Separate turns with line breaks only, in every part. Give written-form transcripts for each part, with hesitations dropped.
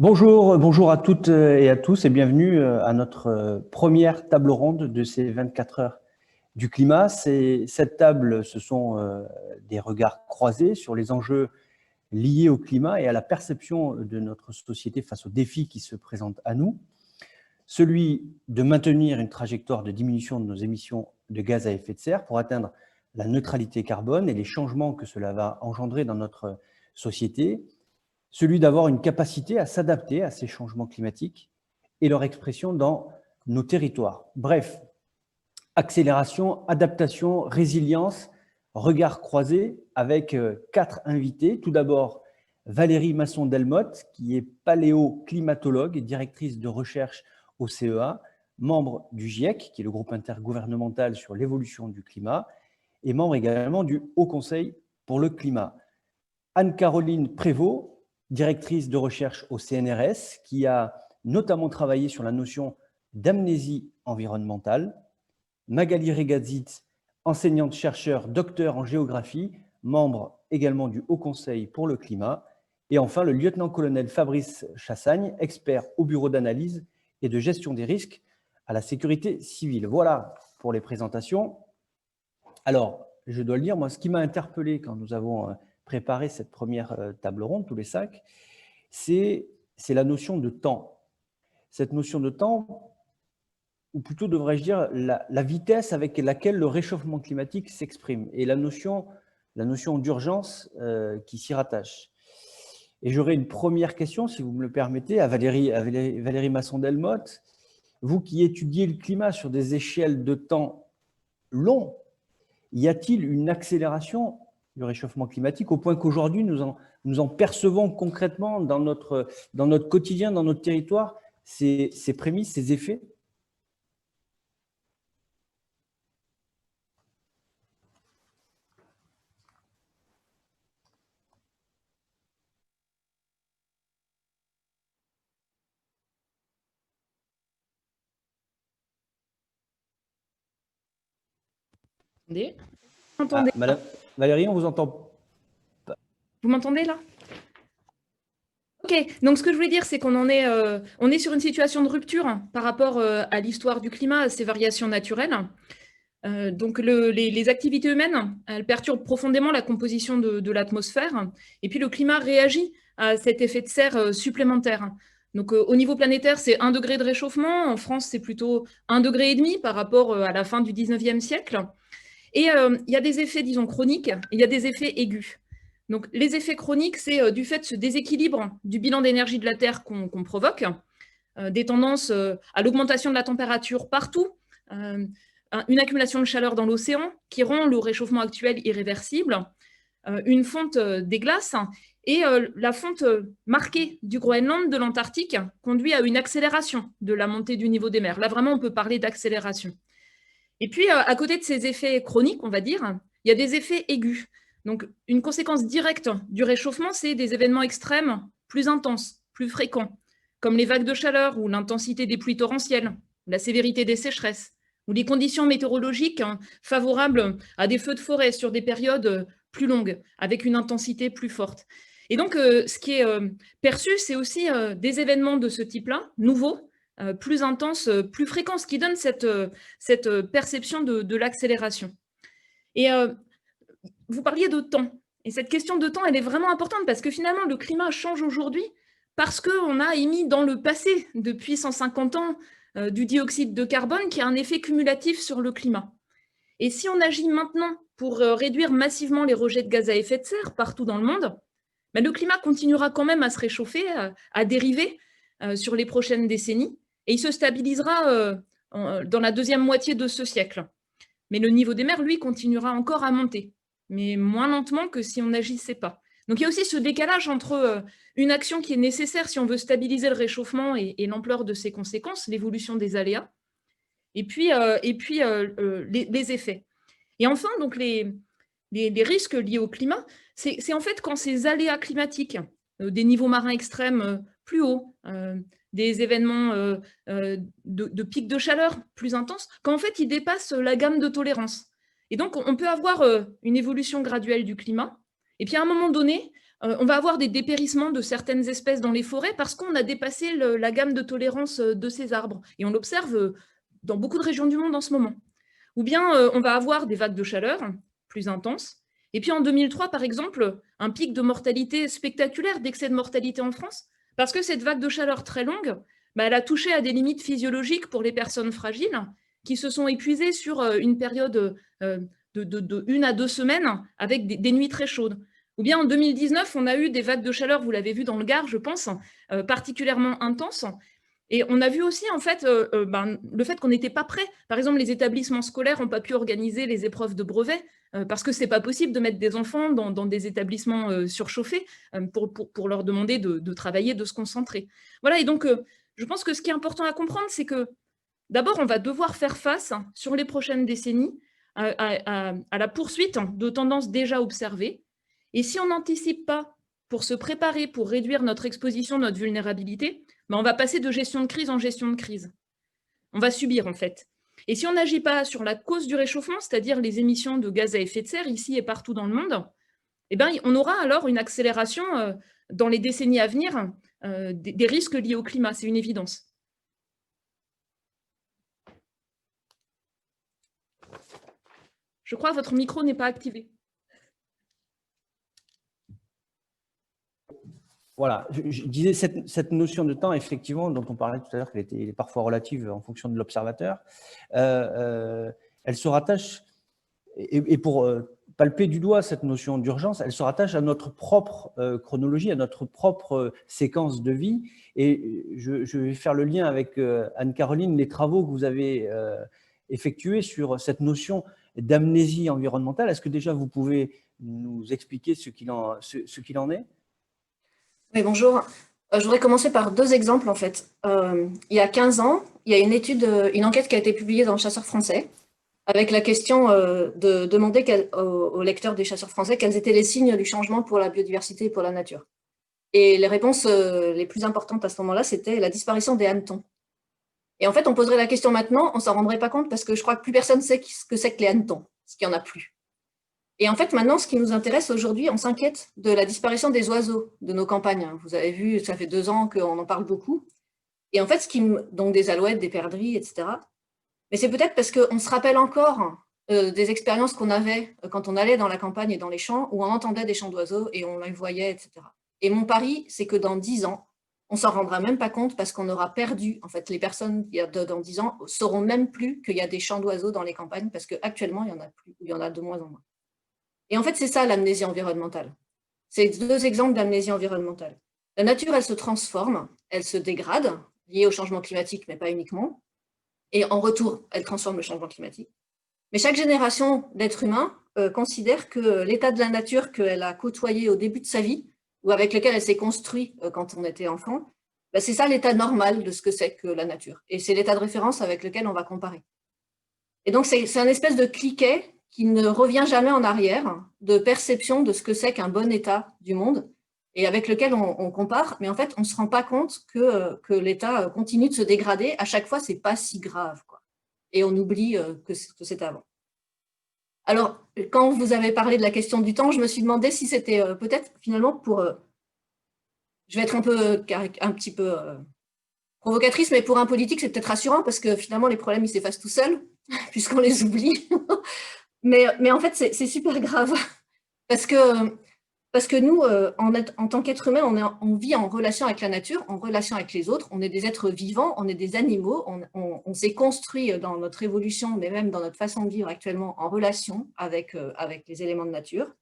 Bonjour à toutes et à tous et bienvenue à notre première table ronde de ces 24 heures du climat. Cette table, ce sont des regards croisés sur les enjeux liés au climat et à la perception de notre société face aux défis qui se présentent à nous. Celui de maintenir une trajectoire de diminution de nos émissions de gaz à effet de serre pour atteindre la neutralité carbone et les changements que cela va engendrer dans notre société. Celui d'avoir une capacité à s'adapter à ces changements climatiques et leur expression dans nos territoires. Bref, accélération, adaptation, résilience, regard croisé avec 4 invités. Tout d'abord, Valérie Masson-Delmotte, qui est paléoclimatologue et directrice de recherche au CEA, membre du GIEC, qui est le groupe intergouvernemental sur l'évolution du climat, et membre également du Haut Conseil pour le climat. Anne-Caroline Prévost, directrice de recherche au CNRS, qui a notamment travaillé sur la notion d'amnésie environnementale. Magali Regazit, enseignante-chercheur, docteur en géographie, membre également du Haut Conseil pour le climat. Et enfin, le lieutenant-colonel Fabrice Chassagne, expert au bureau d'analyse et de gestion des risques à la sécurité civile. Voilà pour les présentations. Alors, je dois le dire, moi, ce qui m'a interpellé quand nous avons préparé cette première table ronde, tous les 5, c'est la notion de temps. Cette notion de temps, ou plutôt devrais-je dire la vitesse avec laquelle le réchauffement climatique s'exprime et la notion d'urgence qui s'y rattache. Et j'aurais une première question, si vous me le permettez, à Valérie Masson-Delmotte. Vous qui étudiez le climat sur des échelles de temps longs, y a-t-il une accélération du réchauffement climatique au point qu'aujourd'hui, nous en percevons concrètement dans notre quotidien, dans notre territoire, ces prémices, ces effets? Madame Valérie, on vous entend pas.
Vous m'entendez là? Ok, donc ce que je voulais dire, c'est qu'on est sur une situation de rupture par rapport à l'histoire du climat, à ces variations naturelles. Donc les activités humaines, elles perturbent profondément la composition de l'atmosphère, et puis le climat réagit à cet effet de serre supplémentaire. Donc au niveau planétaire, c'est 1 degré de réchauffement. En France, c'est plutôt 1,5 degré par rapport à la fin du 19e siècle. Et il y a des effets, disons, chroniques, et il y a des effets aigus. Donc, les effets chroniques, c'est du fait de ce déséquilibre du bilan d'énergie de la Terre qu'on provoque, des tendances à l'augmentation de la température partout, une accumulation de chaleur dans l'océan qui rend le réchauffement actuel irréversible, une fonte des glaces, et la fonte marquée du Groenland, de l'Antarctique, conduit à une accélération de la montée du niveau des mers. Là, vraiment, on peut parler d'accélération. Et puis, à côté de ces effets chroniques, on va dire, il y a des effets aigus. Donc, une conséquence directe du réchauffement, c'est des événements extrêmes plus intenses, plus fréquents, comme les vagues de chaleur ou l'intensité des pluies torrentielles, la sévérité des sécheresses, ou les conditions météorologiques favorables à des feux de forêt sur des périodes plus longues, avec une intensité plus forte. Et donc, ce qui est perçu, c'est aussi des événements de ce type-là, nouveaux, plus intenses, plus fréquents, ce qui donne cette perception de l'accélération. Et vous parliez de temps. Et cette question de temps, elle est vraiment importante parce que finalement, le climat change aujourd'hui parce qu'on a émis dans le passé, depuis 150 ans, du dioxyde de carbone qui a un effet cumulatif sur le climat. Et si on agit maintenant pour réduire massivement les rejets de gaz à effet de serre partout dans le monde, ben le climat continuera quand même à se réchauffer, à dériver sur les prochaines décennies, et il se stabilisera dans la deuxième moitié de ce siècle. Mais le niveau des mers, lui, continuera encore à monter, mais moins lentement que si on n'agissait pas. Donc il y a aussi ce décalage entre une action qui est nécessaire si on veut stabiliser le réchauffement et l'ampleur de ses conséquences, l'évolution des aléas, et puis les effets. Et enfin, donc les risques liés au climat, c'est en fait quand ces aléas climatiques, des niveaux marins extrêmes plus hauts, des événements de pics de chaleur plus intenses, quand en fait ils dépassent la gamme de tolérance. Et donc on peut avoir une évolution graduelle du climat, et puis à un moment donné, On va avoir des dépérissements de certaines espèces dans les forêts parce qu'on a dépassé la gamme de tolérance de ces arbres. Et on l'observe dans beaucoup de régions du monde en ce moment. Ou bien on va avoir des vagues de chaleur plus intenses. Et puis en 2003, par exemple, un pic de mortalité spectaculaire, d'excès de mortalité en France, parce que cette vague de chaleur très longue, bah, elle a touché à des limites physiologiques pour les personnes fragiles qui se sont épuisées sur une période de 1 à 2 semaines avec des nuits très chaudes. Ou bien en 2019, on a eu des vagues de chaleur, vous l'avez vu dans le Gard, je pense, particulièrement intenses. Et on a vu aussi en fait le fait qu'on n'était pas prêt. Par exemple, les établissements scolaires n'ont pas pu organiser les épreuves de brevet parce que c'est pas possible de mettre des enfants dans des établissements surchauffés pour leur demander de travailler, de se concentrer. Voilà, et donc je pense que ce qui est important à comprendre, c'est que d'abord, on va devoir faire face sur les prochaines décennies à la poursuite de tendances déjà observées. Et si on n'anticipe pas pour se préparer, pour réduire notre exposition, notre vulnérabilité, on va passer de gestion de crise en gestion de crise. On va subir, en fait. Et si on n'agit pas sur la cause du réchauffement, c'est-à-dire les émissions de gaz à effet de serre, ici et partout dans le monde, eh bien, on aura alors une accélération dans les décennies à venir des risques liés au climat, c'est une évidence. Je crois que votre micro n'est pas activé.
Voilà, je disais cette notion de temps, effectivement, dont on parlait tout à l'heure, qu'elle était parfois relative en fonction de l'observateur, elle se rattache, et pour palper du doigt cette notion d'urgence, elle se rattache à notre propre chronologie, à notre propre séquence de vie. Et je vais faire le lien avec Anne-Caroline, les travaux que vous avez effectués sur cette notion d'amnésie environnementale. Est-ce que déjà vous pouvez nous expliquer ce qu'il en est ?
Oui, bonjour. Je voudrais commencer par 2 exemples, en fait. Il y a 15 ans, il y a une enquête qui a été publiée dans le Chasseur français, avec la question de demander aux lecteurs des Chasseurs français quels étaient les signes du changement pour la biodiversité et pour la nature. Et les réponses les plus importantes à ce moment-là, c'était la disparition des hannetons. Et en fait, on poserait la question maintenant, on ne s'en rendrait pas compte parce que je crois que plus personne sait ce que c'est que les hannetons, parce qu'il n'y en a plus. Et en fait, maintenant, ce qui nous intéresse aujourd'hui, on s'inquiète de la disparition des oiseaux de nos campagnes. Vous avez vu, ça fait 2 ans qu'on en parle beaucoup. Et en fait, donc des alouettes, des perdrix, etc. Mais c'est peut-être parce qu'on se rappelle encore des expériences qu'on avait quand on allait dans la campagne et dans les champs, où on entendait des chants d'oiseaux et on les voyait, etc. Et mon pari, c'est que dans 10 ans, on ne s'en rendra même pas compte parce qu'on aura perdu, en fait, les personnes dans 10 ans ne sauront même plus qu'il y a des chants d'oiseaux dans les campagnes parce qu'actuellement, il y en a plus, ou il y en a de moins en moins. Et en fait, c'est ça l'amnésie environnementale. C'est 2 exemples d'amnésie environnementale. La nature, elle se transforme, elle se dégrade, liée au changement climatique, mais pas uniquement. Et en retour, elle transforme le changement climatique. Mais chaque génération d'êtres humains considère que l'état de la nature qu'elle a côtoyé au début de sa vie, ou avec lequel elle s'est construite quand on était enfant, c'est ça l'état normal de ce que c'est que la nature. Et c'est l'état de référence avec lequel on va comparer. Et donc, c'est un espèce de cliquet qui ne revient jamais en arrière, de perception de ce que c'est qu'un bon état du monde, et avec lequel on compare, mais en fait, on ne se rend pas compte que l'état continue de se dégrader. À chaque fois, ce n'est pas si grave, quoi. Et on oublie que c'était avant. Alors, quand vous avez parlé de la question du temps, je me suis demandé si c'était peut-être finalement pour… je vais être un petit peu provocatrice, mais pour un politique, c'est peut-être rassurant parce que finalement, les problèmes, ils s'effacent tout seuls, puisqu'on les oublie. Mais en fait, c'est super grave parce que nous, en tant qu'être humain, on vit en relation avec la nature, en relation avec les autres. On est des êtres vivants, on est des animaux. On s'est construit dans notre évolution, mais même dans notre façon de vivre actuellement, en relation avec les éléments de nature.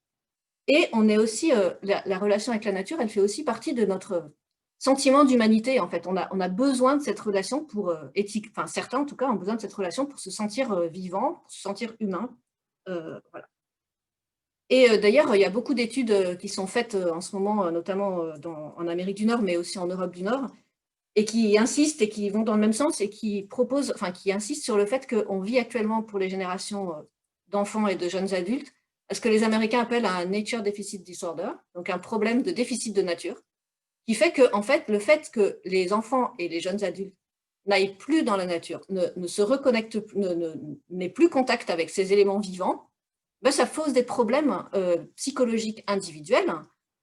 Et on est aussi, la relation avec la nature, elle fait aussi partie de notre sentiment d'humanité. En fait, on a besoin de cette relation pour éthique. Enfin, certains, en tout cas, ont besoin de cette relation pour se sentir vivant, pour se sentir humain. Voilà. Et d'ailleurs, il y a beaucoup d'études qui sont faites en ce moment, notamment en Amérique du Nord, mais aussi en Europe du Nord, et qui insistent et qui vont dans le même sens et qui insistent sur le fait qu'on vit actuellement pour les générations d'enfants et de jeunes adultes, ce que les Américains appellent un Nature Deficit Disorder, donc un problème de déficit de nature, qui fait que, en fait, le fait que les enfants et les jeunes adultes n'aillent plus dans la nature, ne se reconnectent, n'aient plus contact avec ces éléments vivants, ça pose des problèmes psychologiques individuels,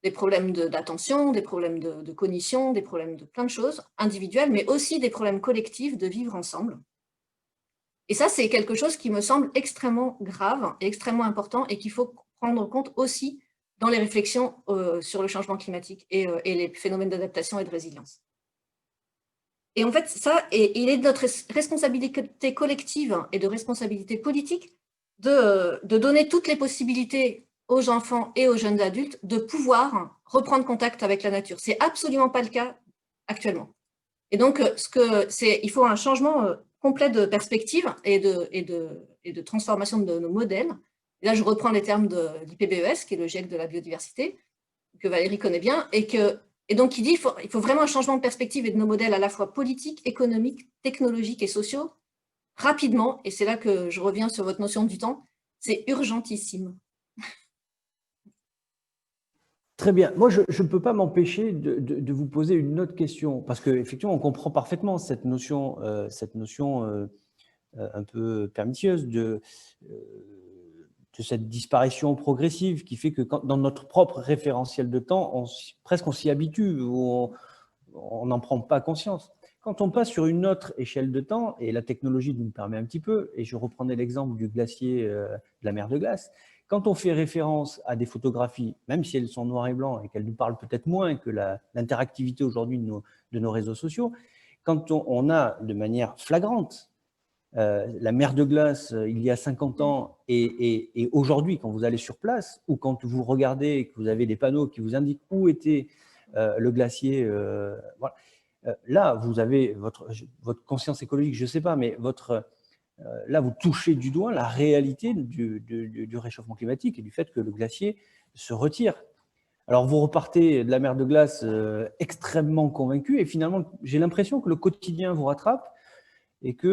des problèmes d'attention, des problèmes de cognition, des problèmes de plein de choses individuelles, mais aussi des problèmes collectifs de vivre ensemble. Et ça, c'est quelque chose qui me semble extrêmement grave et extrêmement important et qu'il faut prendre en compte aussi dans les réflexions sur le changement climatique et les phénomènes d'adaptation et de résilience. Et en fait, ça, il est de notre responsabilité collective et de responsabilité politique de donner toutes les possibilités aux enfants et aux jeunes adultes de pouvoir reprendre contact avec la nature. Ce n'est absolument pas le cas actuellement. Et donc, il faut un changement complet de perspective et de transformation de nos modèles. Et là, je reprends les termes de l'IPBES, qui est le GIEC de la biodiversité, que Valérie connaît bien, et donc il dit qu'il faut vraiment un changement de perspective et de nos modèles à la fois politiques, économiques, technologiques et sociaux, rapidement, et c'est là que je reviens sur votre notion du temps, c'est urgentissime.
Très bien. Moi, je ne peux pas m'empêcher de vous poser une autre question, parce qu'effectivement, on comprend parfaitement cette notion un peu pernicieuse de cette disparition progressive qui fait que dans notre propre référentiel de temps, presque on s'y habitue, ou on n'en prend pas conscience. Quand on passe sur une autre échelle de temps, et la technologie nous le permet un petit peu, et je reprenais l'exemple du glacier de la mer de glace, quand on fait référence à des photographies, même si elles sont noires et blancs et qu'elles nous parlent peut-être moins que l'interactivité aujourd'hui de nos réseaux sociaux, quand on a de manière flagrante la mer de glace il y a 50 ans et aujourd'hui, quand vous allez sur place, ou quand vous regardez et que vous avez des panneaux qui vous indiquent où était le glacier, voilà. Là, vous avez votre conscience écologique, je ne sais pas, mais là, vous touchez du doigt la réalité du réchauffement climatique et du fait que le glacier se retire. Alors, vous repartez de la mer de glace extrêmement convaincu et finalement, j'ai l'impression que le quotidien vous rattrape et qu'il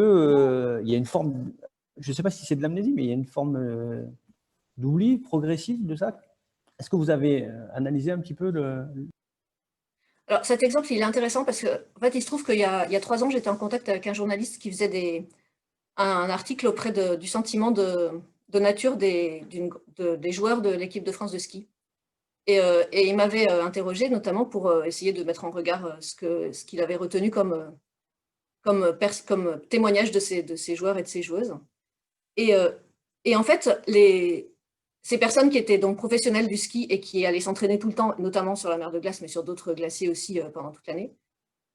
y a une forme, je ne sais pas si c'est de l'amnésie, mais il y a une forme d'oubli progressif de ça. Est-ce que vous avez analysé un petit peu
Alors, cet exemple, il est intéressant parce qu'en fait, il se trouve qu'il y a 3 ans, j'étais en contact avec un journaliste qui faisait un article auprès du sentiment de nature des joueurs de l'équipe de France de ski. Et il m'avait interrogé notamment pour essayer de mettre en regard ce qu'il avait retenu comme témoignage de ces joueurs et de ces joueuses. Et en fait, ces personnes qui étaient donc professionnelles du ski et qui allaient s'entraîner tout le temps, notamment sur la mer de glace, mais sur d'autres glaciers aussi pendant toute l'année,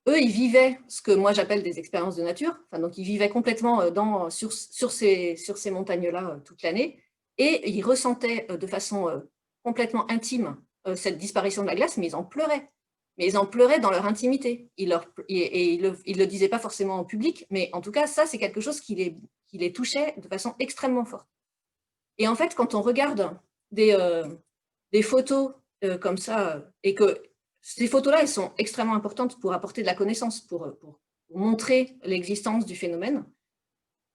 eux, ils vivaient ce que moi j'appelle des expériences de nature. Enfin, donc, ils vivaient complètement sur ces montagnes-là toute l'année et ils ressentaient de façon complètement intime cette disparition de la glace, mais ils en pleuraient. Mais ils en pleuraient dans leur intimité. Ils le disaient pas forcément en public, mais en tout cas, ça, c'est quelque chose qui les touchait de façon extrêmement forte. Et en fait, quand on regarde des photos comme ça, et que ces photos-là, elles sont extrêmement importantes pour apporter de la connaissance, pour montrer l'existence du phénomène.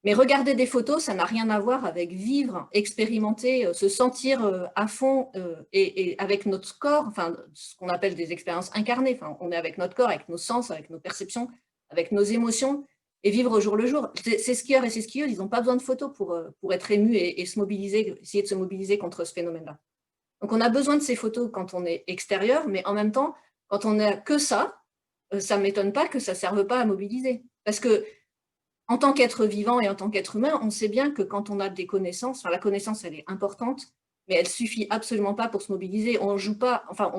Mais regarder des photos, ça n'a rien à voir avec vivre, expérimenter, se sentir à fond et avec notre corps, enfin, ce qu'on appelle des expériences incarnées. Enfin, on est avec notre corps, avec nos sens, avec nos perceptions, avec nos émotions, et vivre au jour le jour. Ces skieurs et ces skieuses, ils n'ont pas besoin de photos pour être émus et se mobiliser, essayer de se mobiliser contre ce phénomène-là. Donc, on a besoin de ces photos quand on est extérieur, mais en même temps, quand on n'a que ça ne m'étonne pas que ça ne serve pas à mobiliser. Parce que en tant qu'être vivant et en tant qu'être humain, on sait bien que quand on a des connaissances, enfin, la connaissance, elle est importante, mais elle ne suffit absolument pas pour se mobiliser. On ne joue pas, enfin,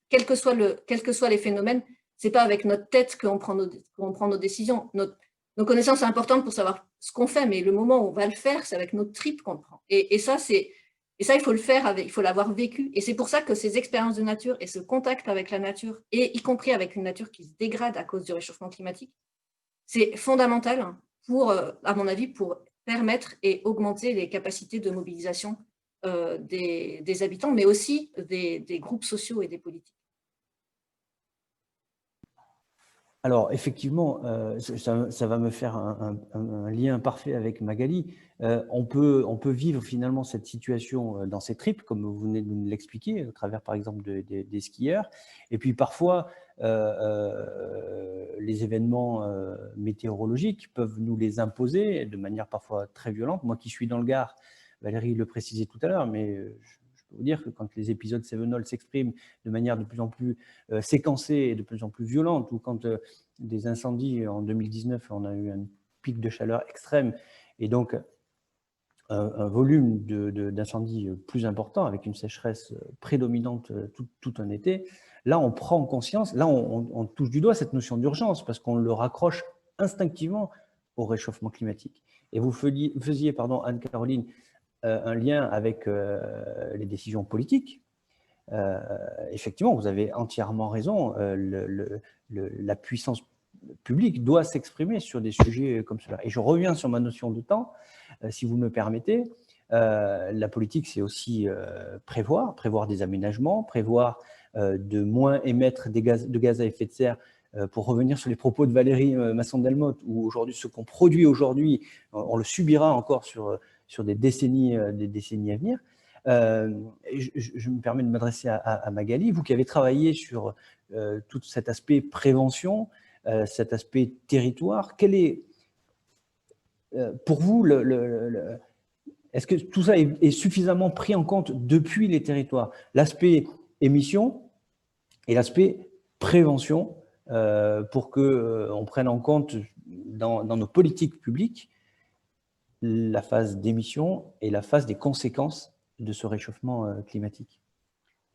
quel que soient les phénomènes, ce n'est pas avec notre tête qu'on prend nos décisions. Nos connaissances sont importantes pour savoir ce qu'on fait, mais le moment où on va le faire, c'est avec notre tripes qu'on le prend. Et ça, il faut le faire, il faut l'avoir vécu. Et c'est pour ça que ces expériences de nature et ce contact avec la nature, et y compris avec une nature qui se dégrade à cause du réchauffement climatique, c'est fondamental pour, à mon avis, pour permettre et augmenter les capacités de mobilisation des habitants, mais aussi des groupes sociaux et des politiques.
Alors, effectivement, ça va me faire un lien parfait avec Magali. On peut vivre finalement cette situation dans ses tripes, comme vous venez de nous l'expliquer, au travers, par exemple, des skieurs. Et puis, parfois, les événements météorologiques peuvent nous les imposer de manière parfois très violente. Moi qui suis dans le Gard, Valérie le précisait tout à l'heure, mais je peux vous dire que quand les épisodes Cévenol s'expriment de manière de plus en plus séquencée et de plus en plus violente, ou quand des incendies en 2019, on a eu un pic de chaleur extrême, et donc un volume d'incendies plus important, avec une sécheresse prédominante tout un été, là on prend conscience, là on touche du doigt cette notion d'urgence, parce qu'on le raccroche instinctivement au réchauffement climatique. Et vous faisiez, Anne-Caroline, un lien avec les décisions politiques. Effectivement, vous avez entièrement raison, la puissance publique doit s'exprimer sur des sujets comme cela. Et je reviens sur ma notion de temps, si vous me permettez. La politique, c'est aussi prévoir des aménagements, prévoir de moins émettre de gaz à effet de serre. Pour revenir sur les propos de Valérie Masson-Delmotte, où aujourd'hui, ce qu'on produit aujourd'hui, on le subira encore sur des décennies à venir. Je me permets de m'adresser à Magali, vous qui avez travaillé sur tout cet aspect prévention, cet aspect territoire. Quel est, pour vous, est-ce que tout ça est suffisamment pris en compte depuis les territoires? L'aspect émission et l'aspect prévention, pour qu'on prenne en compte dans nos politiques publiques la phase d'émission et la phase des conséquences de ce réchauffement climatique.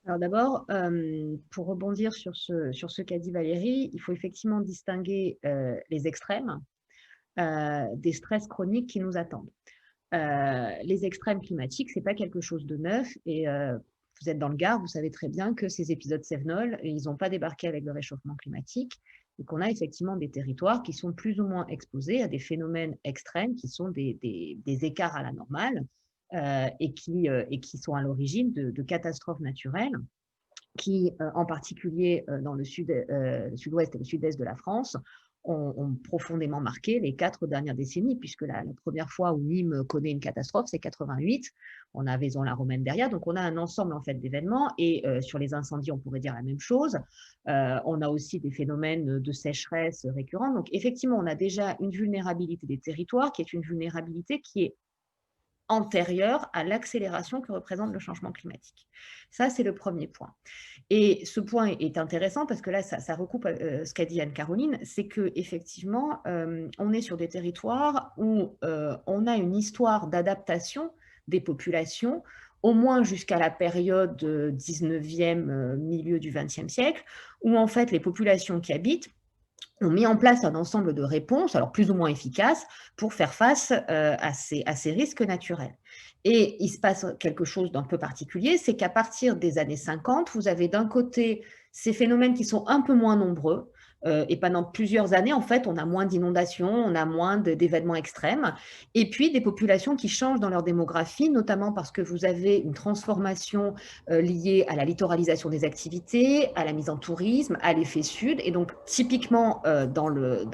Alors d'abord, pour rebondir sur ce qu'a dit Valérie, il faut effectivement distinguer les extrêmes des stress chroniques qui nous attendent. Les extrêmes climatiques, ce n'est pas quelque chose de neuf, et vous êtes dans le Gard, vous savez très bien que ces épisodes Cévenol, ils n'ont pas débarqué avec le réchauffement climatique, et qu'on a effectivement des territoires qui sont plus ou moins exposés à des phénomènes extrêmes qui sont des écarts à la normale, et qui sont à l'origine de catastrophes naturelles qui, en particulier dans le sud-ouest et le sud-est de la France, ont profondément marqué les 4 dernières décennies, puisque la première fois où Nîmes connaît une catastrophe, c'est 88. On a Vaison-la-Romaine derrière, donc on a un ensemble en fait d'événements. Et sur les incendies, on pourrait dire la même chose. On a aussi des phénomènes de sécheresse récurrents. Donc effectivement, on a déjà une vulnérabilité des territoires qui est une vulnérabilité qui est antérieure à l'accélération que représente le changement climatique. Ça, c'est le premier point. Et ce point est intéressant parce que là, ça recoupe ce qu'a dit Anne-Caroline, c'est qu'effectivement, on est sur des territoires où on a une histoire d'adaptation des populations, au moins jusqu'à la période 19e, milieu du 20e siècle, où en fait, les populations qui habitent ont mis en place un ensemble de réponses, alors plus ou moins efficaces, pour faire face à ces risques naturels. Et il se passe quelque chose d'un peu particulier, c'est qu'à partir des années 50, vous avez d'un côté ces phénomènes qui sont un peu moins nombreux, et pendant plusieurs années, en fait, on a moins d'inondations, on a moins d'événements extrêmes, et puis des populations qui changent dans leur démographie, notamment parce que vous avez une transformation liée à la littoralisation des activités, à la mise en tourisme, à l'effet sud, et donc typiquement dans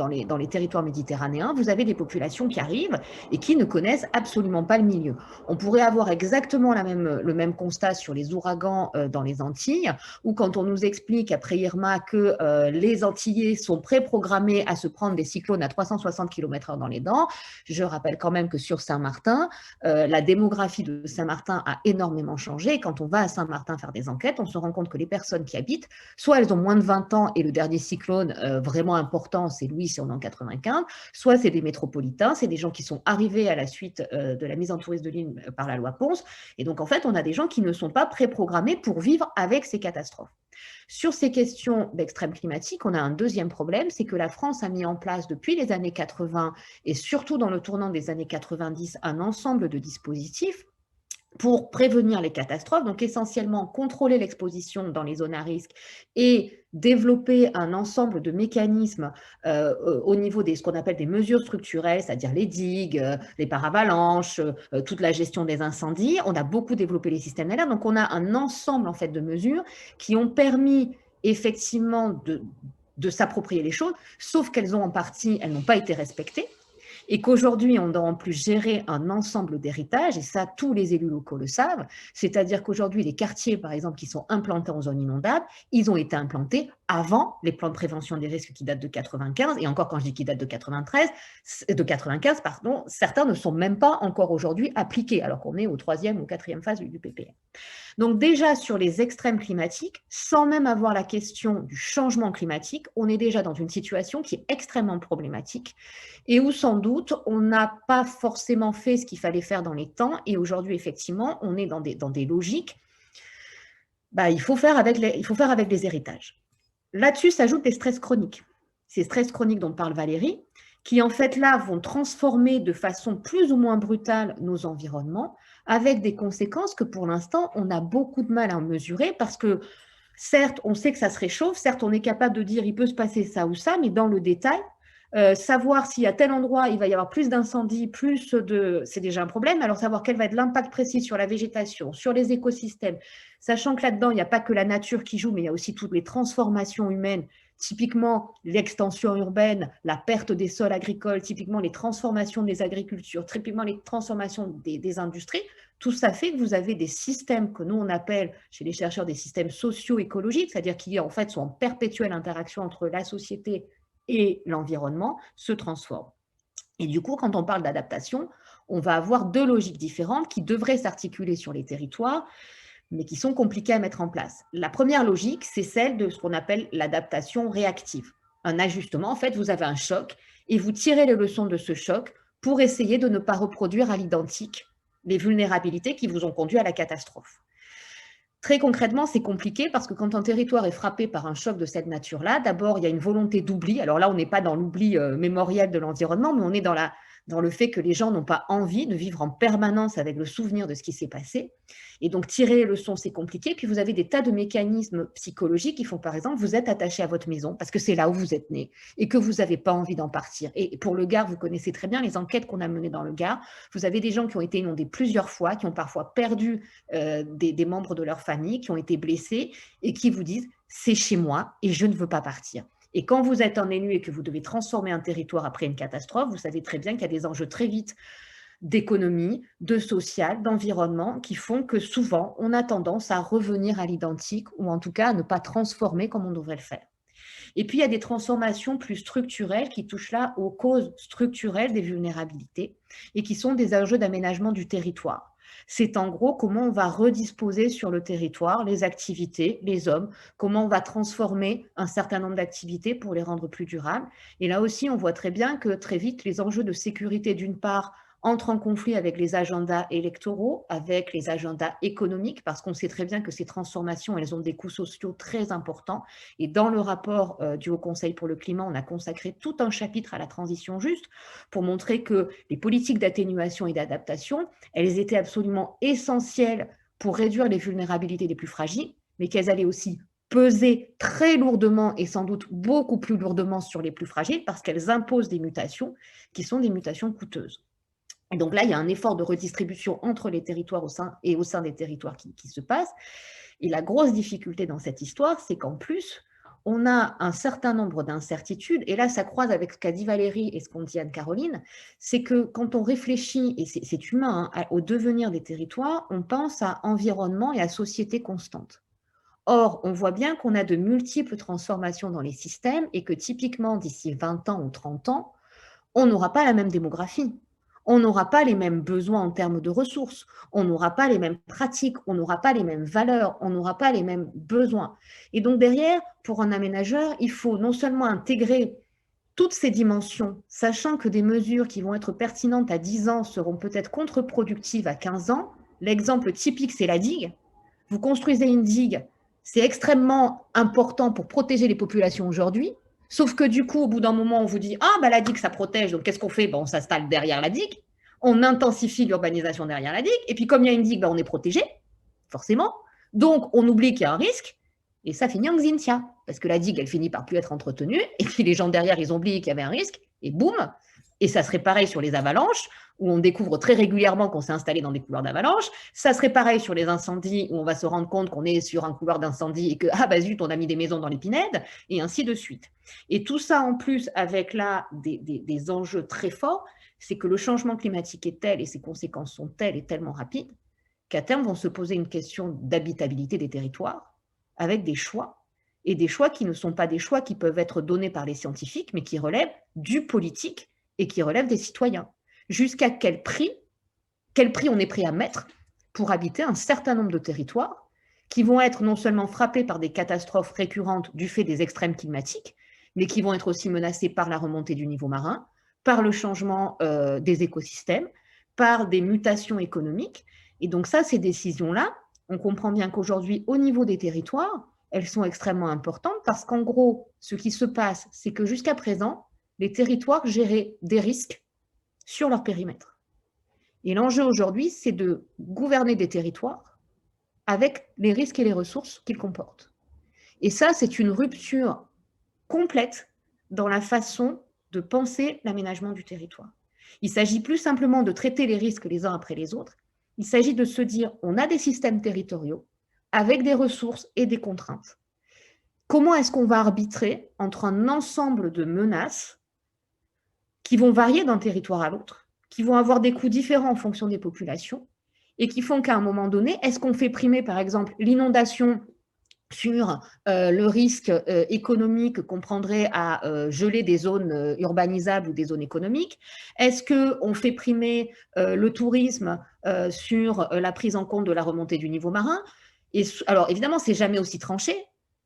les territoires méditerranéens, vous avez des populations qui arrivent et qui ne connaissent absolument pas le milieu. On pourrait avoir exactement le même constat sur les ouragans dans les Antilles, où quand on nous explique après Irma que les Antillais sont préprogrammés à se prendre des cyclones à 360 km/h dans les dents. Je rappelle quand même que sur Saint-Martin, la démographie de Saint-Martin a énormément changé. Et quand on va à Saint-Martin faire des enquêtes, on se rend compte que les personnes qui habitent, soit elles ont moins de 20 ans et le dernier cyclone vraiment important, c'est Louis, si on est en 95, soit c'est des métropolitains, c'est des gens qui sont arrivés à la suite de la mise en tourisme de l'île par la loi Pons. Et donc, en fait, on a des gens qui ne sont pas préprogrammés pour vivre avec ces catastrophes. Sur ces questions d'extrême climatique, on a un deuxième problème, c'est que la France a mis en place depuis les années 80 et surtout dans le tournant des années 90 un ensemble de dispositifs pour prévenir les catastrophes, donc essentiellement contrôler l'exposition dans les zones à risque et développer un ensemble de mécanismes au niveau de ce qu'on appelle des mesures structurelles, c'est-à-dire les digues, les paravalanches, toute la gestion des incendies. On a beaucoup développé les systèmes d'alerte, donc on a un ensemble en fait de mesures qui ont permis effectivement de s'approprier les choses, sauf qu'elles ont en partie, elles n'ont pas été respectées. Et qu'aujourd'hui, on doit en plus gérer un ensemble d'héritages, et ça, tous les élus locaux le savent, c'est-à-dire qu'aujourd'hui, les quartiers, par exemple, qui sont implantés en zone inondable, ils ont été implantés avant les plans de prévention des risques qui datent de 95, et encore quand je dis qui datent de 95, pardon, certains ne sont même pas encore aujourd'hui appliqués, alors qu'on est aux 3e ou 4e phase du PPR. Donc déjà sur les extrêmes climatiques, sans même avoir la question du changement climatique, on est déjà dans une situation qui est extrêmement problématique et où sans doute on n'a pas forcément fait ce qu'il fallait faire dans les temps, et aujourd'hui effectivement on est dans des logiques, il faut faire avec les héritages. Là-dessus s'ajoutent les stress chroniques. Ces stress chroniques dont parle Valérie, qui en fait là vont transformer de façon plus ou moins brutale nos environnements, avec des conséquences que pour l'instant on a beaucoup de mal à mesurer, parce que certes on sait que ça se réchauffe, certes on est capable de dire il peut se passer ça ou ça, mais dans le détail, savoir si à tel endroit il va y avoir plus d'incendies, c'est déjà un problème. Alors savoir quel va être l'impact précis sur la végétation, sur les écosystèmes, sachant que là-dedans il n'y a pas que la nature qui joue, mais il y a aussi toutes les transformations humaines, typiquement l'extension urbaine, la perte des sols agricoles, typiquement les transformations des agricultures, typiquement les transformations des industries. Tout ça fait que vous avez des systèmes que nous on appelle chez les chercheurs des systèmes socio-écologiques, c'est-à-dire qui en fait sont en perpétuelle interaction entre la société et l'environnement, se transforment. Et du coup, quand on parle d'adaptation, on va avoir deux logiques différentes qui devraient s'articuler sur les territoires, mais qui sont compliquées à mettre en place. La première logique, c'est celle de ce qu'on appelle l'adaptation réactive. Un ajustement, en fait, vous avez un choc et vous tirez les leçons de ce choc pour essayer de ne pas reproduire à l'identique les vulnérabilités qui vous ont conduit à la catastrophe. Très concrètement, c'est compliqué parce que quand un territoire est frappé par un choc de cette nature-là, d'abord, il y a une volonté d'oubli. Alors là, on n'est pas dans l'oubli mémoriel de l'environnement, mais on est dans le fait que les gens n'ont pas envie de vivre en permanence avec le souvenir de ce qui s'est passé. Et donc, tirer les leçons, c'est compliqué. Puis, vous avez des tas de mécanismes psychologiques qui font, par exemple, vous êtes attaché à votre maison parce que c'est là où vous êtes né et que vous n'avez pas envie d'en partir. Et pour le Gard, vous connaissez très bien les enquêtes qu'on a menées dans le Gard. Vous avez des gens qui ont été inondés plusieurs fois, qui ont parfois perdu des membres de leur famille, qui ont été blessés et qui vous disent « c'est chez moi et je ne veux pas partir ». Et quand vous êtes un élu et que vous devez transformer un territoire après une catastrophe, vous savez très bien qu'il y a des enjeux très vite d'économie, de social, d'environnement, qui font que souvent, on a tendance à revenir à l'identique ou en tout cas à ne pas transformer comme on devrait le faire. Et puis, il y a des transformations plus structurelles qui touchent là aux causes structurelles des vulnérabilités et qui sont des enjeux d'aménagement du territoire. C'est en gros comment on va redisposer sur le territoire les activités, les hommes, comment on va transformer un certain nombre d'activités pour les rendre plus durables. Et là aussi, on voit très bien que très vite, les enjeux de sécurité, d'une part, entrent en conflit avec les agendas électoraux, avec les agendas économiques, parce qu'on sait très bien que ces transformations, elles ont des coûts sociaux très importants. Et dans le rapport du Haut Conseil pour le climat, on a consacré tout un chapitre à la transition juste pour montrer que les politiques d'atténuation et d'adaptation, elles étaient absolument essentielles pour réduire les vulnérabilités les plus fragiles, mais qu'elles allaient aussi peser très lourdement et sans doute beaucoup plus lourdement sur les plus fragiles parce qu'elles imposent des mutations qui sont des mutations coûteuses. Et donc là, il y a un effort de redistribution entre les territoires au sein des territoires qui se passe. Et la grosse difficulté dans cette histoire, c'est qu'en plus, on a un certain nombre d'incertitudes, et là, ça croise avec ce qu'a dit Valérie et ce qu'ont dit Anne-Caroline, c'est que quand on réfléchit, et c'est humain, au devenir des territoires, on pense à environnement et à société constante. Or, on voit bien qu'on a de multiples transformations dans les systèmes et que typiquement, d'ici 20 ans ou 30 ans, on n'aura pas la même démographie. On n'aura pas les mêmes besoins en termes de ressources, on n'aura pas les mêmes pratiques, on n'aura pas les mêmes valeurs, on n'aura pas les mêmes besoins. Et donc derrière, pour un aménageur, il faut non seulement intégrer toutes ces dimensions, sachant que des mesures qui vont être pertinentes à 10 ans seront peut-être contre-productives à 15 ans. L'exemple typique, c'est la digue. Vous construisez une digue, c'est extrêmement important pour protéger les populations aujourd'hui. Sauf que du coup, au bout d'un moment, on vous dit « Ah, la digue, ça protège, donc qu'est-ce qu'on fait ? On s'installe derrière la digue, on intensifie l'urbanisation derrière la digue, et puis comme il y a une digue, on est protégé, forcément. Donc, on oublie qu'il y a un risque, et ça finit en Xintia, parce que la digue, elle finit par plus être entretenue, et puis les gens derrière, ils ont oublié qu'il y avait un risque, et boum. Et ça serait pareil sur les avalanches, où on découvre très régulièrement qu'on s'est installé dans des couloirs d'avalanche. Ça serait pareil sur les incendies, où on va se rendre compte qu'on est sur un couloir d'incendie et que, ah bah zut, on a mis des maisons dans les pinèdes, et ainsi de suite. Et tout ça, en plus, avec là des enjeux très forts, c'est que le changement climatique est tel et ses conséquences sont telles et tellement rapides qu'à terme vont se poser une question d'habitabilité des territoires, avec des choix et des choix qui ne sont pas des choix qui peuvent être donnés par les scientifiques, mais qui relèvent du politique et qui relèvent des citoyens. Jusqu'à quel prix on est prêt à mettre pour habiter un certain nombre de territoires qui vont être non seulement frappés par des catastrophes récurrentes du fait des extrêmes climatiques, mais qui vont être aussi menacés par la remontée du niveau marin, par le changement des écosystèmes, par des mutations économiques. Et donc ça, ces décisions-là, on comprend bien qu'aujourd'hui, au niveau des territoires, elles sont extrêmement importantes parce qu'en gros, ce qui se passe, c'est que jusqu'à présent, les territoires géraient des risques sur leur périmètre. Et l'enjeu aujourd'hui, c'est de gouverner des territoires avec les risques et les ressources qu'ils comportent. Et ça, c'est une rupture complète dans la façon de penser l'aménagement du territoire. Il ne s'agit plus simplement de traiter les risques les uns après les autres, il s'agit de se dire, on a des systèmes territoriaux avec des ressources et des contraintes. Comment est-ce qu'on va arbitrer entre un ensemble de menaces qui vont varier d'un territoire à l'autre, qui vont avoir des coûts différents en fonction des populations, et qui font qu'à un moment donné, est-ce qu'on fait primer, par exemple, l'inondation sur le risque économique qu'on prendrait à geler des zones urbanisables ou des zones économiques? Est-ce qu'on fait primer le tourisme sur la prise en compte de la remontée du niveau marin? Et alors, évidemment, c'est jamais aussi tranché,